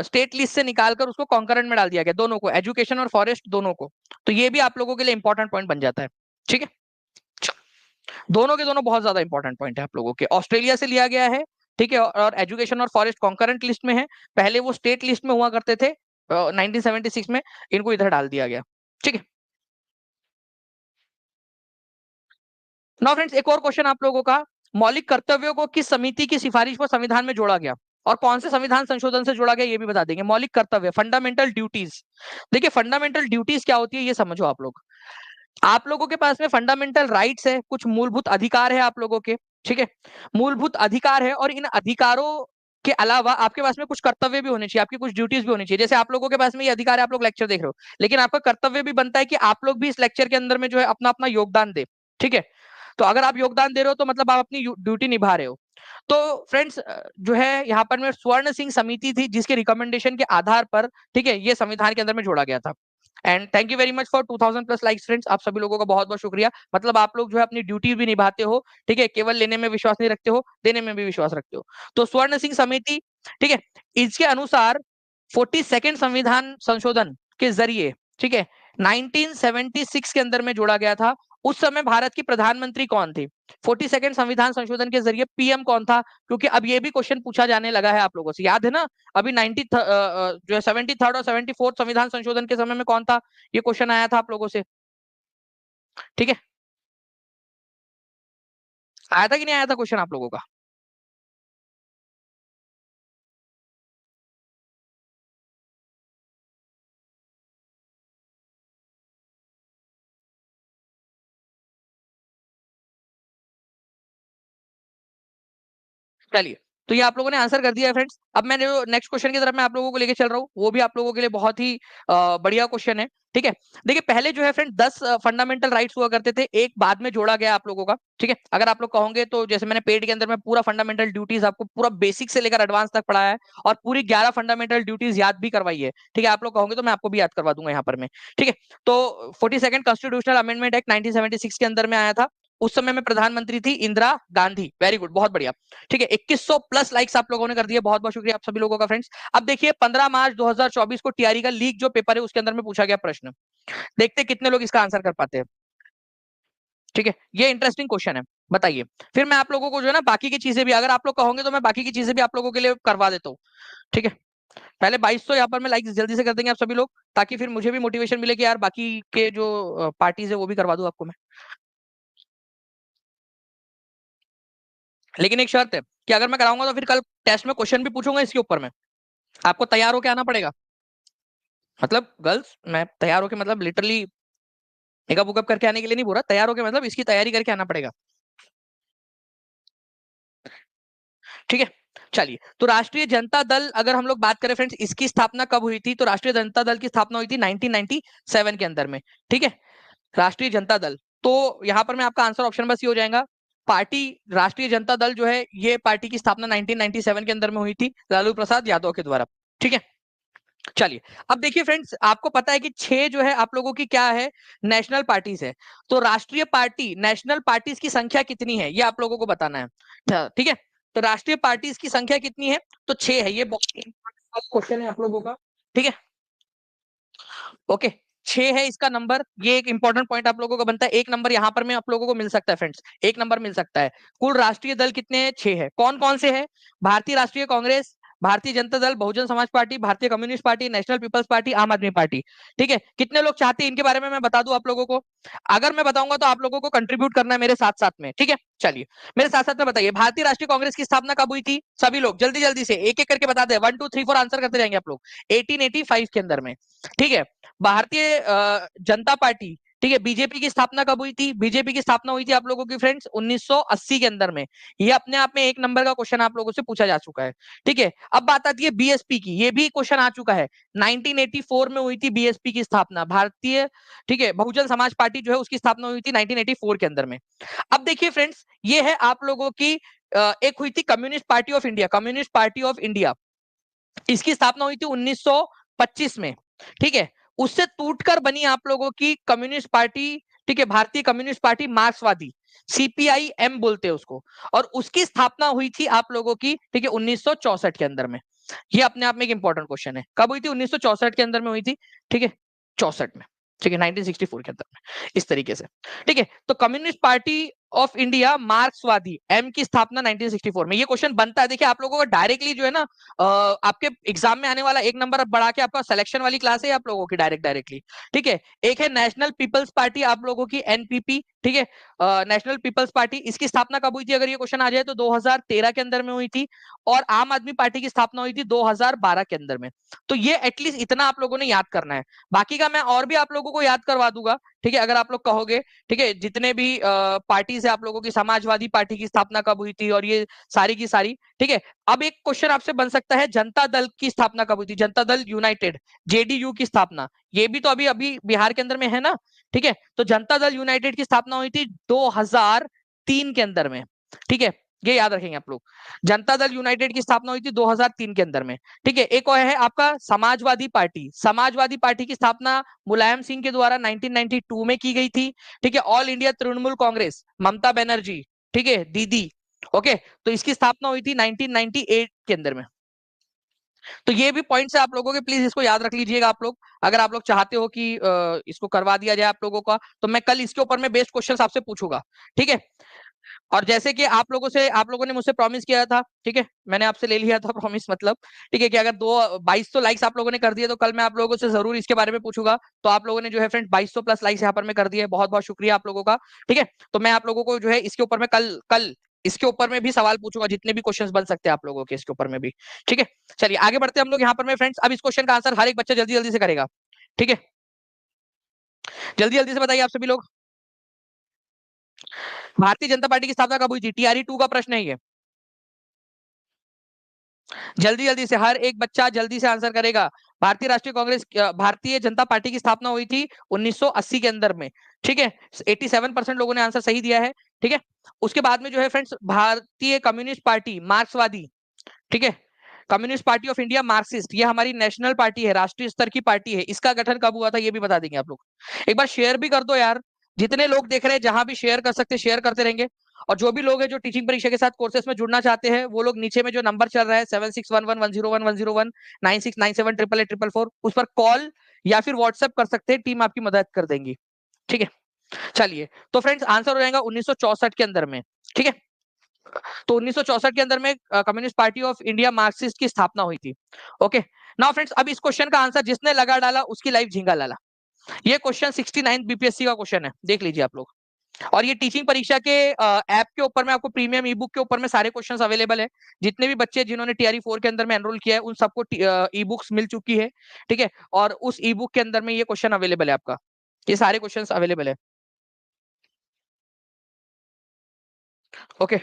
स्टेट लिस्ट से निकालकर उसको कॉन्करेंट में डाल दिया गया, दोनों को, एजुकेशन और फॉरेस्ट दोनों को। तो ये भी आप लोगों के लिए इंपॉर्टेंट पॉइंट बन जाता है, ठीक है। दोनों के दोनों बहुत ज्यादा इंपॉर्टेंट पॉइंट है आप लोगों के। ऑस्ट्रेलिया से लिया गया है, ठीक है, और एजुकेशन और फॉरेस्ट कॉन्करेंट लिस्ट में है, पहले वो स्टेट लिस्ट में हुआ करते थे 1976 में, इनको इधर डाल दिया गया, ठीक है। नाउ फ्रेंड्स, एक और क्वेश्चन आप लोगों का, मौलिक कर्तव्यों को किस समिति की सिफारिश पर संविधान में जोड़ा गया और कौन से संविधान संशोधन से जोड़ा गया ये भी बता देंगे। मौलिक कर्तव्य, फंडामेंटल ड्यूटीज। देखिए फंडामेंटल ड्यूटीज क्या होती है ये समझो आप लोग। आप लोगों के पास में फंडामेंटल राइट्स है, कुछ मूलभूत अधिकार है आप लोगों के, ठीक है, मूलभूत अधिकार है, और इन अधिकारों के अलावा आपके पास में कुछ कर्तव्य भी होने चाहिए, आपकी कुछ ड्यूटीज भी होनी चाहिए। जैसे आप लोगों के पास में ये अधिकार है, आप लोग लेक्चर देख रहे हो, लेकिन आपका कर्तव्य भी बनता है कि आप लोग भी इस लेक्चर के अंदर में जो है अपना अपना योगदान दे, ठीक है। तो अगर आप योगदान दे रहे हो तो मतलब आप अपनी ड्यूटी निभा रहे हो। तो फ्रेंड्स जो है यहाँ पर में स्वर्ण सिंह समिति थी, जिसके रिकमेंडेशन के आधार पर, ठीक है, ये संविधान के अंदर में जोड़ा गया था। And thank you very much for 2000 plus likes friends, आप सभी लोगों का बहुत बहुत शुक्रिया। मतलब आप लोग जो है अपनी ड्यूटी भी निभाते हो, ठीक है, केवल लेने में विश्वास नहीं रखते हो, देने में भी विश्वास रखते हो। तो स्वर्ण सिंह समिति, ठीक है, इसके अनुसार 42nd संविधान संशोधन के जरिए, ठीक है, 1976 के अंदर में जोड़ा गया था। उस समय भारत की प्रधानमंत्री कौन थी? 42nd संविधान संशोधन के जरिए पीएम कौन था? क्योंकि अब ये भी क्वेश्चन पूछा जाने लगा है आप लोगों से, याद है ना? अभी 90 जो है 73rd और 74th संविधान संशोधन के समय में कौन था? ये क्वेश्चन आया था आप लोगों से, ठीक है। आया था कि नहीं आया था क्वेश्चन आप लोगों का? चलिए, तो ये आप लोगों ने आंसर कर दिया है फ्रेंड्स। अब मैंने जो नेक्स्ट क्वेश्चन की तरफ मैं आप लोगों को लेके चल रहा हूँ, वो भी आप लोगों के लिए बहुत ही बढ़िया क्वेश्चन है, ठीक है। देखिए पहले जो है फ्रेंड 10 फंडामेंटल राइट्स हुआ करते थे, एक बाद में जोड़ा गया आप लोगों का, ठीक है। अगर आप लोग कहोगे तो जैसे मैंने पेड के अंदर में पूरा फंडामेंटल ड्यूटीज आपको पूरा बेसिक से लेकर एडवांस तक पढ़ाया है, और पूरी 11 फंडामेंटल ड्यूटीज याद भी करवाई है, ठीक है। आप लोग कहोगे तो मैं आपको भी याद करवा दूंगा यहाँ पर में, ठीक है। तो 42nd कॉन्स्टिट्यूशनल अमेंडमेंट एक्ट 1976 के अंदर में आया था। उस समय में प्रधानमंत्री थी इंदिरा गांधी। वेरी गुड, बहुत बढ़िया, ठीक है। 2100 प्लस लाइक्स आप लोगों ने कर दिए, बहुत बहुत शुक्रिया आप सभी लोगों का फ्रेंड्स। अब देखिए 15 मार्च 2024 को टीआरई का लीक जो पेपर है उसके अंदर में पूछा गया प्रश्न, देखते कितने लोग इसका आंसर कर पाते हैं, ठीक है। ये इंटरेस्टिंग क्वेश्चन है, बताइए। फिर मैं आप लोगों को जो है ना बाकी की चीजें भी, अगर आप लोग कहोगे तो मैं बाकी की चीजें भी आप लोगों के लिए करवा देता हूँ, ठीक है। पहले 2200 यहाँ पर मैं लाइक जल्दी से कर देंगे आप सभी लोग, ताकि फिर मुझे भी मोटिवेशन मिले कि यार बाकी के जो पार्टीज है वो भी करवा दूं आपको मैं। लेकिन एक शर्त है कि अगर मैं कराऊंगा तो फिर कल टेस्ट में क्वेश्चन भी पूछूंगा इसके ऊपर में, आपको तैयार होकर आना पड़ेगा। मतलब गर्ल्स, मैं तैयार होके मतलब लिटरली मेकअप वुकअप करके आने के लिए नहीं बोल रहा, तैयार होके मतलब इसकी तैयारी करके आना पड़ेगा, ठीक है। चलिए, तो राष्ट्रीय जनता दल अगर हम लोग बात करें फ्रेंड्स, इसकी स्थापना कब हुई थी? तो राष्ट्रीय जनता दल की स्थापना हुई थी 1997 के अंदर में, ठीक है। राष्ट्रीय जनता दल, तो यहाँ पर मैं आपका आंसर ऑप्शन बस ये हो जाएगा, पार्टी राष्ट्रीय जनता दल जो है ये पार्टी की स्थापना 1997 के अंदर में हुई थी लालू प्रसाद यादव के द्वारा, ठीक है। चलिए, अब देखिए फ्रेंड्स, आपको पता है कि 6 जो है आप लोगों की क्या है, नेशनल पार्टीज है। तो राष्ट्रीय पार्टी, नेशनल पार्टीज की संख्या कितनी है ये आप लोगों को बताना है, ठीक है। तो राष्ट्रीय पार्टीज की संख्या कितनी है? तो 6 है। ये बहुत क्वेश्चन है आप लोगों का, ठीक है, ओके। 6 है इसका नंबर, ये एक इंपॉर्टेंट पॉइंट आप लोगों का बनता है। एक नंबर यहाँ पर में आप लोगों को मिल सकता है फ्रेंड्स, एक नंबर मिल सकता है। कुल राष्ट्रीय दल कितने हैं? 6 है। कौन कौन से हैं? भारतीय राष्ट्रीय कांग्रेस, भारतीय जनता दल, बहुजन Samaj party, Bharatiya communist party, national people's party, Aam Aadmi party, ठीक है। कितने लोग चाहते हैं इनके बारे में मैं बता दूं आप लोगों को? अगर मैं बताऊंगा तो आप लोगों को कंट्रीब्यूट करना है मेरे साथ साथ में, ठीक है। चलिए, मेरे साथ साथ में बताइए, भारतीय राष्ट्रीय कांग्रेस की स्थापना कब हुई थी? सभी लोग जल्दी जल्दी से एक एक करके बता दे, 1 2 3 4 आंसर करते जाएंगे आप लोग। 1885 के अंदर में, ठीक है। भारतीय जनता पार्टी, ठीक है, बीजेपी की स्थापना कब हुई थी? बीजेपी की स्थापना हुई थी आप लोगों की फ्रेंड्स 1980 के अंदर में। ये अपने आप में एक नंबर का क्वेश्चन आप लोगों से पूछा जा चुका है, ठीक है। अब बात आती है बीएसपी की, ये भी क्वेश्चन आ चुका है। 1984 में हुई थी बीएसपी की स्थापना, भारतीय, ठीक है, बहुजन समाज पार्टी जो है उसकी स्थापना हुई थी 1984 के अंदर में। अब देखिए फ्रेंड्स, ये है आप लोगों की एक हुई थी communist party of India, communist party of India, इसकी स्थापना हुई थी 1925 में, ठीक है। उससे टूटकर बनी आप लोगों की कम्युनिस्ट पार्टी, ठीक है, भारतीय कम्युनिस्ट पार्टी मार्क्सवादी, CPIM बोलते हैं उसको, और उसकी स्थापना हुई थी आप लोगों की, ठीक है, 1964 के अंदर में। ये अपने आप में एक इंपॉर्टेंट क्वेश्चन है, कब हुई थी? 1964 के अंदर में हुई थी, ठीक है, 64 में, ठीक है, 1964 के अंदर में, इस तरीके से, ठीक है। तो कम्युनिस्ट पार्टी ऑफ इंडिया मार्क्सवादी, एम की स्थापना 1964 में। ये क्वेश्चन बनता है, देखिए आप लोगों को डायरेक्टली जो है ना आपके एग्जाम में आने वाला एक नंबर बढ़ा के आपका सिलेक्शन वाली क्लास है आप लोगों की डायरेक्टली, ठीक है। एक है नेशनल पीपल्स पार्टी आप लोगों की, NPP, ठीक है, नेशनल पीपल्स पार्टी, इसकी स्थापना कब हुई थी अगर ये क्वेश्चन आ जाए तो 2013 के अंदर में हुई थी। और आम आदमी पार्टी की स्थापना हुई थी 2012 के अंदर में। तो ये एटलीस्ट इतना आप लोगों ने याद करना है, बाकी का मैं और भी आप लोगों को याद करवा दूंगा, ठीक है, अगर आप लोग कहोगे, ठीक है। जितने भी पार्टी से आप लोगों की, समाजवादी पार्टी की स्थापना कब हुई थी और ये सारी की सारी, ठीक है। अब एक क्वेश्चन आपसे बन सकता है, जनता दल की स्थापना कब हुई थी? जनता दल यूनाइटेड, JDU की स्थापना, ये भी तो अभी अभी बिहार के अंदर में है ना, ठीक है। तो जनता दल यूनाइटेड की स्थापना हुई थी 2003 के अंदर में, ठीक है, ये याद रखेंगे आप लोग। जनता दल यूनाइटेड की स्थापना हुई थी 2003 के अंदर में, ठीक है। एक और है आपका समाजवादी पार्टी, समाजवादी पार्टी की स्थापना मुलायम सिंह के द्वारा 1992 में की गई थी, ठीक है। ऑल इंडिया तृणमूल कांग्रेस, ममता बनर्जी, ठीक है, दीदी, ओके, तो इसकी स्थापना हुई थी 1998 के अंदर में। तो ये भी पॉइंट्स है आप लोगों के, प्लीज इसको याद रख लीजिएगा आप लोग, अगर आप लोग चाहते हो कि इसको करवा दिया जाए आप लोगों का, तो मैं कल इसके ऊपर में बेस्ट क्वेश्चंस आपसे पूछूंगा, ठीक है। और जैसे कि आप लोगों ने मुझसे प्रॉमिस किया था, ठीक है, मैंने आपसे ले लिया था प्रॉमिस, मतलब, ठीक है, कि अगर 2200 लाइक्स आप लोगों ने कर दिए तो कल मैं आप लोगों से जरूर इसके बारे में पूछूंगा। तो आप लोगों ने जो है फ्रेंड 2200 प्लस लाइक्स यहाँ पर में कर दिए, बहुत बहुत शुक्रिया आप लोगों का, ठीक है। तो मैं आप लोगों को जो है इसके ऊपर में कल कल इसके ऊपर में भी सवाल पूछूंगा, जितने भी क्वेश्चंस बन सकते हैं आप लोगों के इसके ऊपर में भी, ठीक है। चलिए आगे बढ़ते हैं हम लोग यहाँ पर में फ्रेंड्स। अब इस क्वेश्चन का आंसर हर एक बच्चा जल्दी जल्दी से करेगा, ठीक है, जल्दी जल्दी से बताइए आप सभी लोग। भारतीय जनता पार्टी की स्थापना कब हुई थी? TRE 2 का प्रश्न है ये, जल्दी जल्दी से हर एक बच्चा जल्दी से आंसर करेगा। भारतीय जनता पार्टी की स्थापना हुई थी 1980 के अंदर में, ठीक है। 87% लोगों ने आंसर सही दिया है, ठीक है। उसके बाद में जो है फ्रेंड्स, भारतीय कम्युनिस्ट पार्टी मार्क्सवादी, ठीक है, communist party of India Marxist, ये हमारी नेशनल पार्टी है, राष्ट्रीय स्तर की पार्टी है, इसका गठन कब हुआ था ये भी बता देंगे आप लोग। एक बार शेयर भी कर दो यार, जितने लोग देख रहे हैं जहां भी शेयर कर सकते शेयर करते रहेंगे। और जो भी लोग हैं जो टीचिंग परीक्षा के साथ कोर्सेस में जुड़ना चाहते हैं, वो लोग नीचे में जो नंबर चल रहा है 7611101101 9697888844, उस पर कॉल या फिर व्हाट्सएप कर सकते हैं, टीम आपकी मदद कर देंगी, ठीक है। चलिए, तो फ्रेंड्स आंसर हो जाएगा 1964 के अंदर में, ठीक है। तो 1964 के अंदर में communist party of India Marxist की स्थापना हुई थी, ओके। नाउ फ्रेंड्स, अब इस क्वेश्चन का आंसर जिसने लगा डाला उसकी लाइफ झींगा लाला। ये क्वेश्चन 69 बीपीएससी का क्वेश्चन है, देख लीजिए आप लोग। और ये टीचिंग परीक्षा के ऐप के ऊपर में आपको प्रीमियम ई बुक के ऊपर में सारे क्वेश्चंस अवेलेबल है। जितने भी बच्चे जिन्होंने TRE 4 के अंदर में एनरोल किया है उन सबको ई बुक्स मिल चुकी है, ठीक है। और उस ई बुक के अंदर में ये क्वेश्चन अवेलेबल है आपका, ये सारे क्वेश्चंस अवेलेबल है, ओके।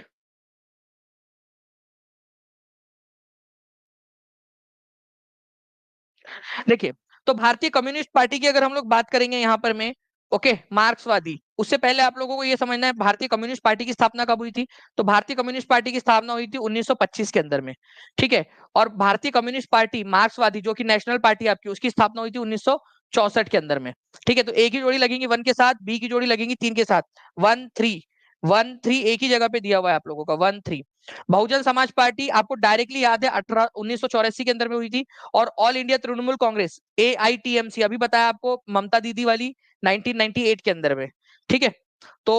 देखिए, तो भारतीय कम्युनिस्ट पार्टी की अगर हम लोग बात करेंगे यहाँ पर में, ओके, मार्क्सवादी, उससे पहले आप लोगों को ये समझना है भारतीय कम्युनिस्ट पार्टी की स्थापना कब हुई थी। तो भारतीय कम्युनिस्ट पार्टी की स्थापना हुई थी 1925 के अंदर में, ठीक है। और भारतीय कम्युनिस्ट पार्टी मार्क्सवादी जो कि नेशनल पार्टी आपकी, उसकी स्थापना हुई थी 1964 के अंदर में, ठीक है। तो एक ही जोड़ी लगेंगी 1 के साथ, बी की जोड़ी लगेंगी 3 के साथ, 1 3 1 3 एक ही जगह पे दिया हुआ है आप लोगों का, 1 3। बहुजन समाज पार्टी आपको डायरेक्टली याद है 1984 के अंदर में हुई थी। और all India Trinamool Congress, AITMC, अभी बताया आपको, ममता दीदी वाली, 1998 के अंदर में, ठीक है। तो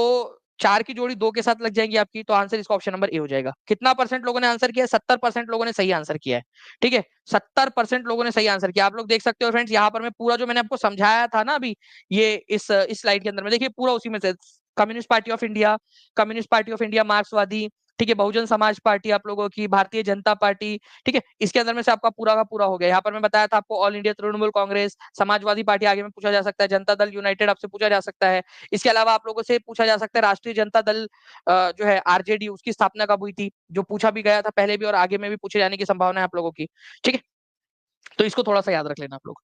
4 की जोड़ी 2 के साथ लग जाएंगी आपकी, तो आंसर इसका ऑप्शन नंबर ए हो जाएगा। कितना परसेंट लोगों ने आंसर किया है? 70% लोगों ने सही आंसर किया है, ठीक है। 70% लोगों ने सही आंसर किया। आप लोग देख सकते हो फ्रेंड्स, यहाँ पर मैं पूरा जो मैंने आपको समझाया था ना अभी, ये इस स्लाइड के अंदर में देखिए, पूरा उसी में से communist party of India, communist party of India मार्क्सवादी, ठीक है, बहुजन समाज पार्टी आप लोगों की, भारतीय जनता पार्टी, ठीक है, इसके अंदर में से आपका पूरा का पूरा हो गया। यहाँ पर मैं बताया था आपको, all India Trinamool Congress, Samajwadi party आगे में पूछा जा सकता है, जनता दल यूनाइटेड आपसे पूछा जा सकता है। इसके अलावा आप लोगों से पूछा जा सकता है राष्ट्रीय जनता दल जो है RJD, उसकी स्थापना कब हुई थी, जो पूछा भी गया था पहले भी और आगे में भी पूछे जाने की संभावना है आप लोगों की, ठीक है। तो इसको थोड़ा सा याद रख लेना आप लोग।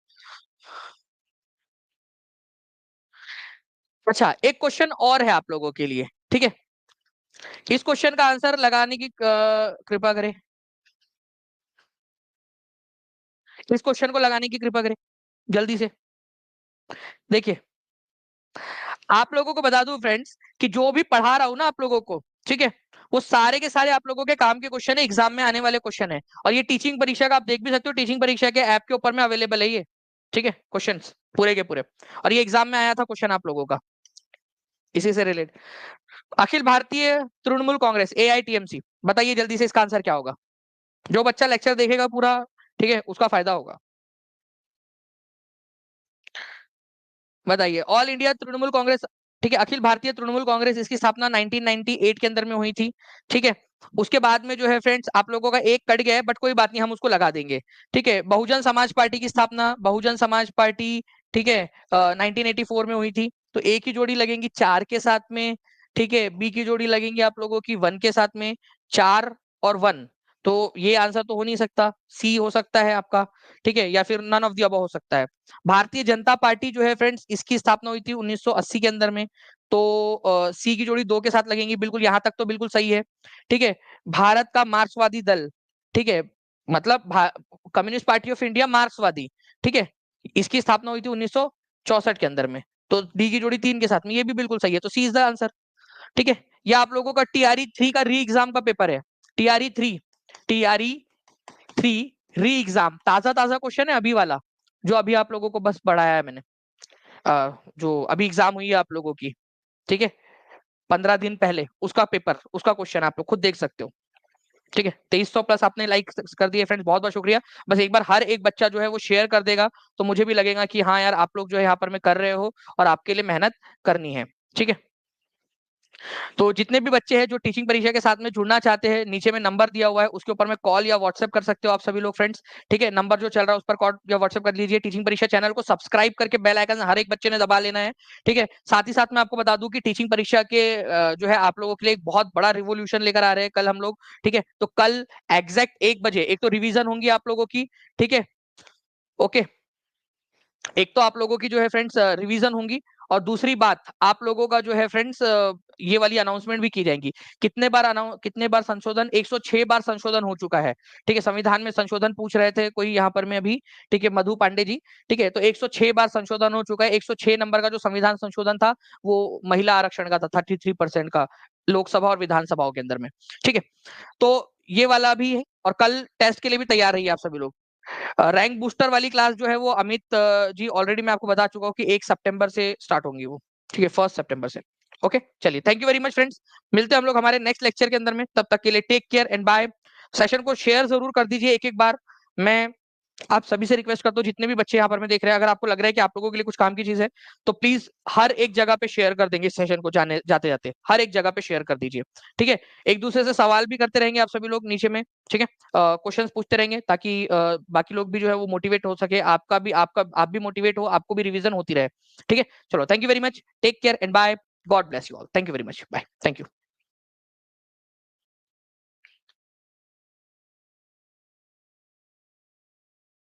अच्छा, एक क्वेश्चन और है आप लोगों के लिए, ठीक है। इस क्वेश्चन का आंसर लगाने की कृपा करें, इस क्वेश्चन को लगाने की कृपा करें जल्दी से। देखिए, आप लोगों को बता दूं फ्रेंड्स कि जो भी पढ़ा रहा हूं ना आप लोगों को, ठीक है, वो सारे के सारे आप लोगों के काम के क्वेश्चन है, एग्जाम में आने वाले क्वेश्चन है। और ये टीचिंग परीक्षा का आप देख भी सकते हो, टीचिंग परीक्षा के ऐप के ऊपर में अवेलेबल है ये, ठीक है, क्वेश्चंस पूरे के पूरे। और ये एग्जाम में आया था क्वेश्चन आप लोगों का इसी से रिलेटेड। अखिल भारतीय तृणमूल कांग्रेस AITMC, बताइए जल्दी से इसका आंसर क्या होगा? जो बच्चा लेक्चर देखेगा पूरा, ठीक है, उसका फायदा होगा। बताइए। ऑल इंडिया तृणमूल कांग्रेस, ठीक है, अखिल भारतीय तृणमूल कांग्रेस, इसकी स्थापना 1998 के अंदर में हुई थी, ठीक है। उसके बाद में जो है फ्रेंड्स आप लोगों का एक कट गया है, बट कोई बात नहीं, हम उसको लगा देंगे, ठीक है। बहुजन समाज पार्टी की स्थापना, बहुजन समाज पार्टी, ठीक है, 1984 में हुई थी। तो ए की जोड़ी लगेंगी 4 के साथ में, ठीक है। बी की जोड़ी लगेंगी आप लोगों की 1 के साथ में, 4 और 1। तो ये आंसर तो हो नहीं सकता, सी हो सकता है आपका, ठीक है, या फिर नन ऑफ द अबव हो सकता है। भारतीय जनता पार्टी जो है फ्रेंड्स, इसकी स्थापना हुई थी 1980 के अंदर में। तो सी की जोड़ी 2 के साथ लगेंगी, बिल्कुल यहां तक तो बिल्कुल सही है, ठीक है। भारत का मार्क्सवादी दल, ठीक है, मतलब कम्युनिस्ट पार्टी ऑफ इंडिया मार्क्सवादी, ठीक है, इसकी स्थापना हुई थी 1964 के अंदर में। तो डी की जोड़ी 3 के साथ में, ये भी बिल्कुल सही है, तो सी इज द आंसर, ठीक है। या आप लोगों का TRE 3 का री एग्जाम का पेपर है, TRE 3 री एग्जाम, ताजा ताजा क्वेश्चन है अभी वाला, जो अभी आप लोगों को बस बढ़ाया है मैंने, जो अभी एग्जाम हुई है आप लोगों की, ठीक है, 15 दिन पहले, उसका पेपर, उसका क्वेश्चन आप लोग खुद देख सकते हो, ठीक है। 2300+ आपने लाइक कर दिए फ्रेंड्स, बहुत बहुत शुक्रिया। बस एक बार हर एक बच्चा जो है वो शेयर कर देगा, तो मुझे भी लगेगा कि हाँ यार आप लोग जो है यहाँ पर में कर रहे हो और आपके लिए मेहनत करनी है, ठीक है। तो जितने भी बच्चे हैं जो टीचिंग परीक्षा के साथ में जुड़ना चाहते हैं, नीचे में नंबर दिया हुआ है, उसके ऊपर में कॉल या व्हाट्सएप कर सकते हो आप सभी लोग फ्रेंड्स, ठीक है। नंबर जो चल रहा है उस पर कॉल या व्हाट्सएप कर लीजिए। टीचिंग परीक्षा चैनल को सब्सक्राइब करके बेल आइकन हर एक बच्चे ने दबा लेना है, ठीक है। साथ ही साथ मैं आपको बता दूं कि टीचिंग परीक्षा के जो है आप लोगों के लिए एक बहुत बड़ा रिवोल्यूशन लेकर आ रहे हैं कल हम लोग, ठीक है। तो कल एग्जैक्ट 1 बजे एक तो रिविजन होंगी आप लोगों की, ठीक है, ओके। एक तो आप लोगों की जो है फ्रेंड्स रिवीजन होंगी, और दूसरी बात आप लोगों का जो है फ्रेंड्स ये वाली अनाउंसमेंट भी की जाएंगी। कितने बार संशोधन, 106 बार संशोधन हो चुका है, ठीक है। संविधान में संशोधन पूछ रहे थे कोई यहाँ पर में अभी, ठीक है, मधु पांडे जी, ठीक है। तो 106 बार संशोधन हो चुका है। 106 नंबर का जो संविधान संशोधन था वो महिला आरक्षण का था, 33% का, लोकसभा और विधानसभाओं के अंदर में, ठीक है। तो ये वाला भी है, और कल टेस्ट के लिए भी तैयार रहिए आप सभी लोग। रैंक बूस्टर वाली क्लास जो है वो अमित जी ऑलरेडी मैं आपको बता चुका हूँ कि 1 सितंबर से स्टार्ट होंगी वो, ठीक है, 1 सितंबर से। ओके, चलिए, thank you very much friends. मिलते हैं हम लोग हमारे नेक्स्ट लेक्चर के अंदर में, तब तक के लिए take care and bye. Session को शेयर जरूर कर दीजिए एक एक बार। मैं आप सभी से रिक्वेस्ट करता हूँ, जितने भी बच्चे यहाँ पर मैं देख रहे हैं, अगर आपको लग रहा है कि आप लोगों के लिए कुछ काम की चीज है, तो प्लीज हर एक जगह पे शेयर कर देंगे, सेशन को जाने जाते जाते हर एक जगह पे शेयर कर दीजिए, ठीक है। एक दूसरे से सवाल भी करते रहेंगे आप सभी लोग नीचे में, ठीक है, क्वेश्चंस पूछते रहेंगे, ताकि बाकी लोग भी जो है वो मोटिवेट हो सके, आप भी मोटिवेट हो, आपको भी रिविजन होती रहे, ठीक है। चलो, thank you very much, take care and bye, God bless you all, thank you very much, bye, thank you.